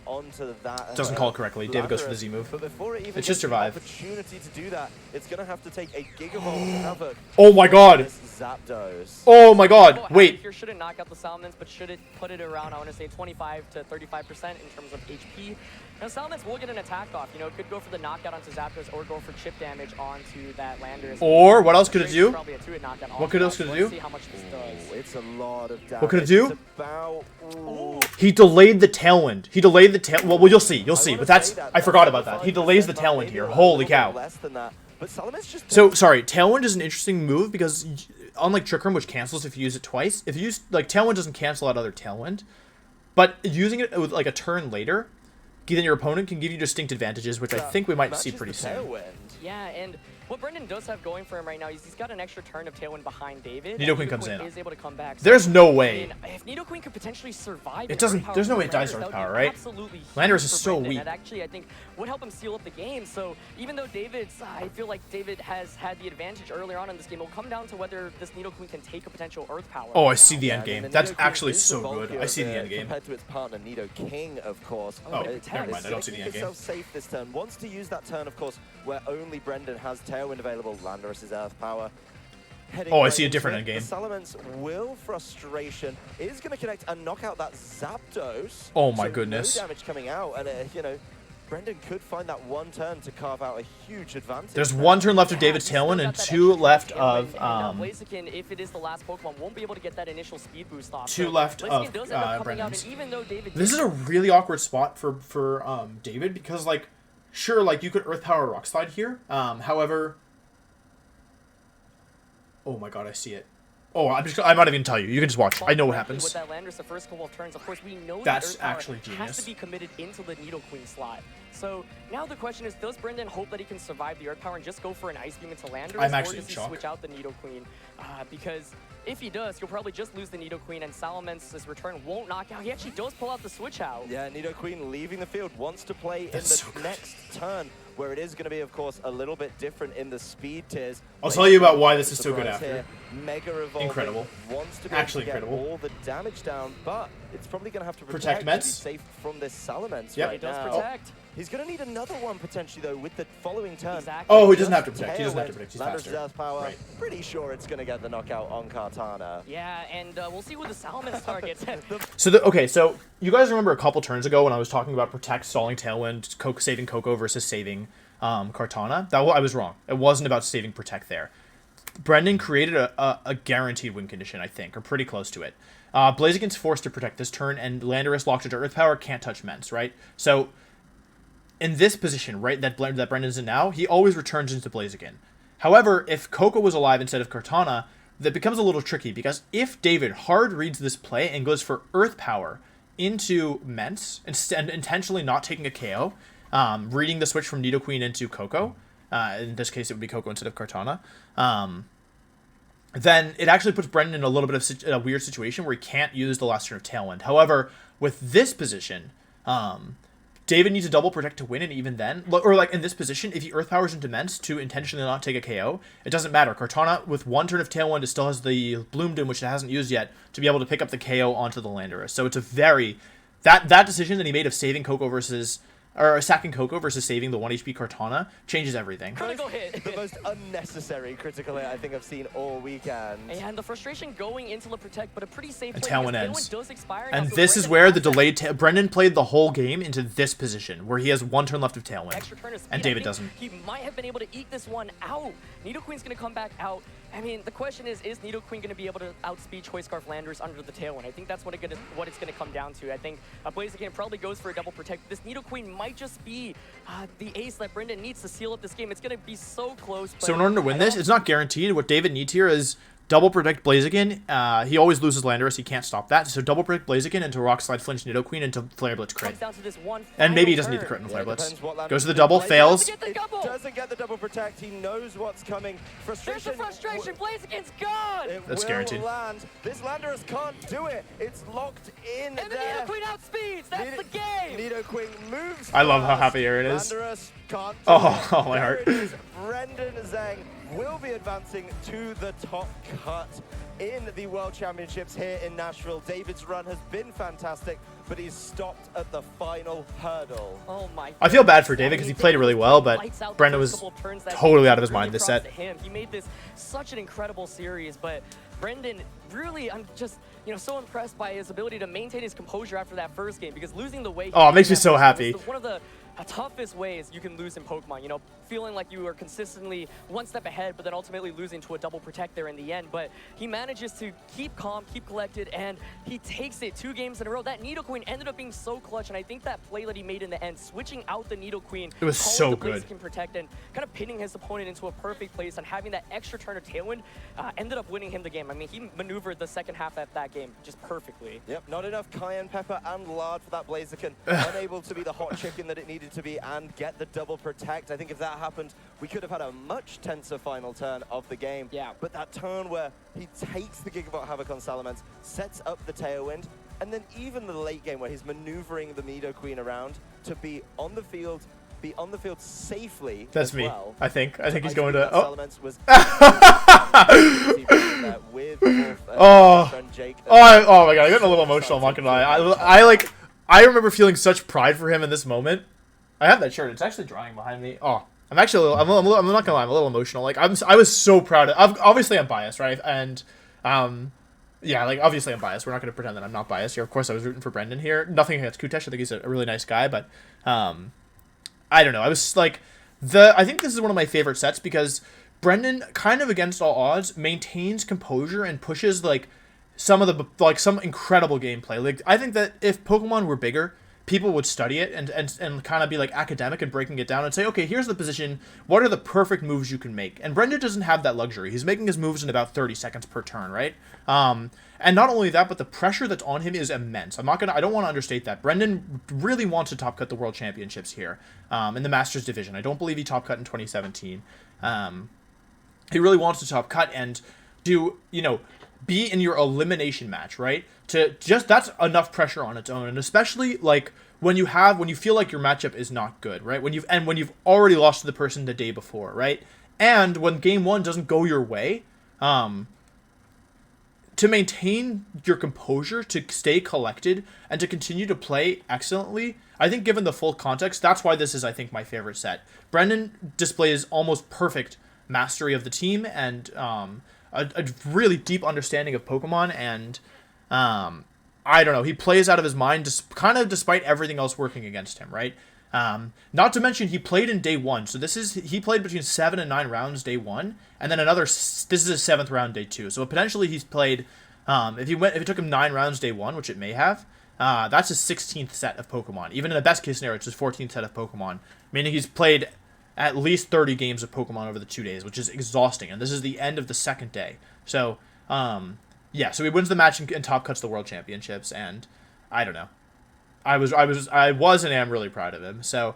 onto that. Doesn't call it correctly. David goes for the Z move. But before it even It should gets the survive. opportunity to do that, it's going to have to take a Gigavolt Havoc. Oh my god! Zapdos. Oh my god! Wait. Here shouldn't knock out the Salamence, but should it put it around, I want to say 25 to 35% in terms of HP. Now Salamence will get an attack off. You know, it could go for the knockout onto Zapdos or go for chip damage onto that Landorus. Or what else could it do? Probably a two-hit knockout What could else could it do? Let's see how much this does. It's a lot of damage. What could it do? It's about, He delayed the Tailwind. He delayed the tail. Well, you'll see. You'll see. wanna But that's. say that, I forgot about that's that. He delays the 5%, Tailwind maybe here. a little Holy bit cow. Less than that. But Salamence just So, sorry. Tailwind is an interesting move because, unlike Trick Room, which cancels if you use it twice, if you use, like, Tailwind doesn't cancel out other Tailwind, but using it with, like, a turn later, then your opponent can give you distinct advantages, which I think we might see matches pretty the soon. Tailwind. Yeah, and what Brendan does have going for him right now is he's got an extra turn of Tailwind behind David. Nidoqueen and comes in. is able to come back. So, There's no I way. mean, if Nidoqueen could potentially survive, It an doesn't- Earth Power there's no way it from dies Landorus, Earth that would Power, be right? Absolutely Landorus huge is for so Brendan. weak. That actually, I think, would help him seal up the game. So even though I feel like David has had the advantage earlier on in this game, it will come down to whether this Nidoqueen can take a potential Earth Power. Oh, I right see now. the Yeah, end I mean, game. the That's Nidoqueen actually is so the good. bulkier I see of the end game. Compared to its partner, Nido King, of course. Oh, It's never mind. I don't see the Keep end game. itself safe this turn. Wants to use that turn, of course, where only Brendan has Tailwind available. Landorus's Earth Power. Heading Oh, I right see a into different it. endgame. The Salamence Will Frustration is going to connect and knock out that Zapdos. Oh my So goodness. No damage coming out, and you know, Brendan could find that one turn to carve out a huge advantage. There's there. one turn left of Yeah, David's he's still Tailwind got and that two extra left Tailwind, of and, Blaziken, if it is the last Pokemon, won't be able to get that initial speed boost off. two So left Blaziken of does end up coming out, Brendan's. and even though David This is a really awkward spot for David because, like, sure, like, you could Earth Power Rock Slide here. However, oh my god, I see it. Oh, I'm not even gonna tell you. You can just watch. I know what happens. With that Landorus, the first couple of turns, of course, we know That's the Earth Power actually has genius. to be committed into the Nidoqueen slot. So now the question is, does Brendan hope that he can survive the Earth Power and just go for an Ice Beam into Landorus, I'm or actually does in he shock. switch out the Nidoqueen? Because if he does, he'll probably just lose the Nidoqueen, and Salamence's return won't knock out. He actually does pull out the switch out. Yeah, Nidoqueen leaving the field, wants to play in That's the so good. next turn, where it is going to be, of course, a little bit different in the speed tiers. I'll tell you about why this is so good Surprise after. here. Mega Evolving Incredible. wants to be Actually able to incredible. get all the damage down, but it's probably going to have to Protect protect to be Mence. safe from this Salamence Yep. right He does now. protect. He's going to need another one potentially though with the following turn. Exactly. Oh, he doesn't have to protect. He doesn't have to Tailwind, protect. He's Landorus' faster. Earth Power. Right. Pretty sure it's going to get the knockout on Kartana. Yeah, and we'll see who the Salamence targets. So you guys remember a couple turns ago when I was talking about protect, stalling Tailwind, saving Coco versus saving Kartana? I was wrong. It wasn't about saving protect there. Brendan created a guaranteed win condition, I think, or pretty close to it. Blaziken's forced to protect this turn, and Landorus locked into Earth Power, can't touch Mence, right? So in this position, right, that Brendan's in now, he always returns into Blaziken. However, if Coco was alive instead of Kartana, that becomes a little tricky, because if David hard reads this play and goes for Earth Power into Mence, and intentionally not taking a KO, reading the switch from Nidoqueen into Coco, in this case it would be Coco instead of Kartana, then it actually puts Brendan in a little bit of a weird situation where he can't use the last turn of Tailwind. However, with this position, David needs a double protect to win, and even then, or like in this position, if he Earth Powers into Mence to intentionally not take a KO, it doesn't matter. Kartana, with one turn of Tailwind, it still has the Bloom Doom, which it hasn't used yet, to be able to pick up the KO onto the Landorus. So it's a very... That decision that he made of saving Coco versus... or sacking Coco versus saving the 1 HP Kartana changes everything. Critical hit. The most unnecessary critical hit I think I've seen all weekend. And the frustration going into the protect, but a pretty safe And play. Tailwind because ends. Tailwind does expire now, And so this is Brendan where has the that delayed... Brendan played the whole game into this position, where he has one turn left of Tailwind. extra turn of speed. And I David think doesn't. He might have been able to eke this one out. Nidoqueen's going to come back out. I mean, the question is Nidoqueen going to be able to outspeed Choice Scarf Landers under the Tailwind? I think that's what it's going to come down to. I think Blaziken probably goes for a double protect. This Nidoqueen might just be the ace that Brendan needs to seal up this game. It's going to be so close. So in order to win this, it's not guaranteed. What David needs here is double protect Blaziken. He always loses Landorus. He can't stop that. So double protect Blaziken into Rock Slide Flinch Nidoqueen into Flare Blitz crit. Down to this one and maybe he doesn't need the crit in Flare Blitz. Goes to the double, fails. Doesn't get the double protect. He knows what's coming. There's the frustration. Blaziken's gone. That's guaranteed. Land. This Landorus can't do it. It's locked in and there. And the Nidoqueen outspeeds. That's the game. Nidoqueen moves. I love how happy Aaron is. Landorus can't do oh, my heart. Brendan Zheng will be advancing to the top cut in the World Championships here in Nashville. David's run has been fantastic, but he's stopped at the final hurdle. Oh my! I feel bad for David because he played it really well, but Brendan was totally out of his mind this set. He made this such an incredible series, but Brendan really, I'm just so impressed by his ability to maintain his composure after that first game, because losing the way it makes me so happy. One of the toughest ways you can lose in Pokemon, feeling like you are consistently one step ahead, but then ultimately losing to a double protect there in the end. But he manages to keep calm, keep collected, and he takes it 2 games in a row. That Nidoqueen ended up being so clutch, and I think that play that he made in the end, switching out the Nidoqueen, it was so good. Can protect and kind of pinning his opponent into a perfect place and having that extra turn of Tailwind ended up winning him the game. I mean, he maneuvered the second half of that game just perfectly. Yep, not enough cayenne pepper and lard for that Blaziken. Unable to be the hot chicken that it needed to be and get the double protect. I think if that happened, we could have had a much tenser final turn of the game. Yeah. But that turn where he takes the Gigabyte Havoc on Salamence, sets up the Tailwind, and then even the late game where he's maneuvering the Nidoqueen around to be on the field safely. That's me. Well. I think he's going to. Salamence was with Wolf, friend Jake. Oh my god, I got a little emotional. I'm not gonna lie. I remember feeling such pride for him in this moment. I have that shirt. It's actually drying behind me. Oh, I'm actually. I'm not gonna lie. I'm a little emotional. I was so proud of. Obviously, I'm biased, right? And yeah, obviously I'm biased. We're not gonna pretend that I'm not biased here. Of course, I was rooting for Brendan here. Nothing against Khoutesh. I think he's a really nice guy, but I don't know. I was I think this is one of my favorite sets because Brendan, kind of against all odds, maintains composure and pushes some of the some incredible gameplay. I think that if Pokemon were bigger, people would study it and kind of be academic and breaking it down and say, okay, here's the position. What are the perfect moves you can make? And Brendan doesn't have that luxury. He's making his moves in about 30 seconds per turn, right? And not only that, but the pressure that's on him is immense. I don't want to understate that. Brendan really wants to top cut the World Championships here in the Masters division. I don't believe he top cut in 2017. He really wants to top cut and do, be in your elimination match, right? That's enough pressure on its own, and especially when you feel like your matchup is not good, right? When you've already lost to the person the day before, right? And when game 1 doesn't go your way, to maintain your composure, to stay collected, and to continue to play excellently, I think given the full context, that's why this is, I think, my favorite set. Brendan displays almost perfect mastery of the team and a really deep understanding of Pokemon, and I don't know, he plays out of his mind despite everything else working against him, right? Not to mention he played in day 1, so he played between 7 and 9 rounds day 1, and then this is his 7th round day 2. So potentially he's played if it took him 9 rounds day 1, which it may have, that's his 16th set of Pokemon. Even in the best case scenario, it's his 14th set of Pokemon, meaning he's played at least 30 games of Pokemon over the 2 days, which is exhausting, and this is the end of the 2nd day. So yeah, so he wins the match and top cuts the World Championships, and I don't know. I was and am really proud of him. So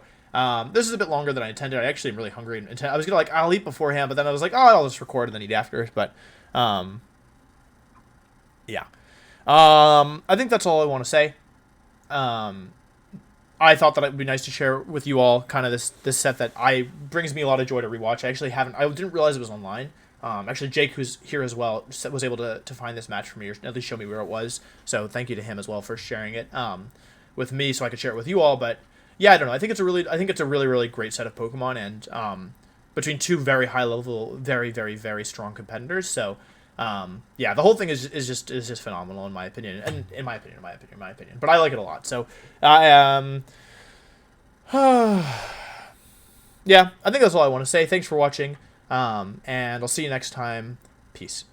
this is a bit longer than I intended. I actually am really hungry. And I was gonna I'll eat beforehand, but then I was I'll just record and then eat after. But yeah, I think that's all I want to say. I thought that it would be nice to share with you all kind of this set that brings me a lot of joy to rewatch. I didn't realize it was online. Actually, Jake, who's here as well, was able to find this match for me, or at least show me where it was. So thank you to him as well for sharing it with me, so I could share it with you all. But yeah, I don't know. I think it's a really, really great set of Pokemon, and between 2 very high level, very, very, very strong competitors. So yeah, the whole thing is just phenomenal in my opinion, and in my opinion. But I like it a lot. So yeah, I think that's all I want to say. Thanks for watching. And I'll see you next time. Peace.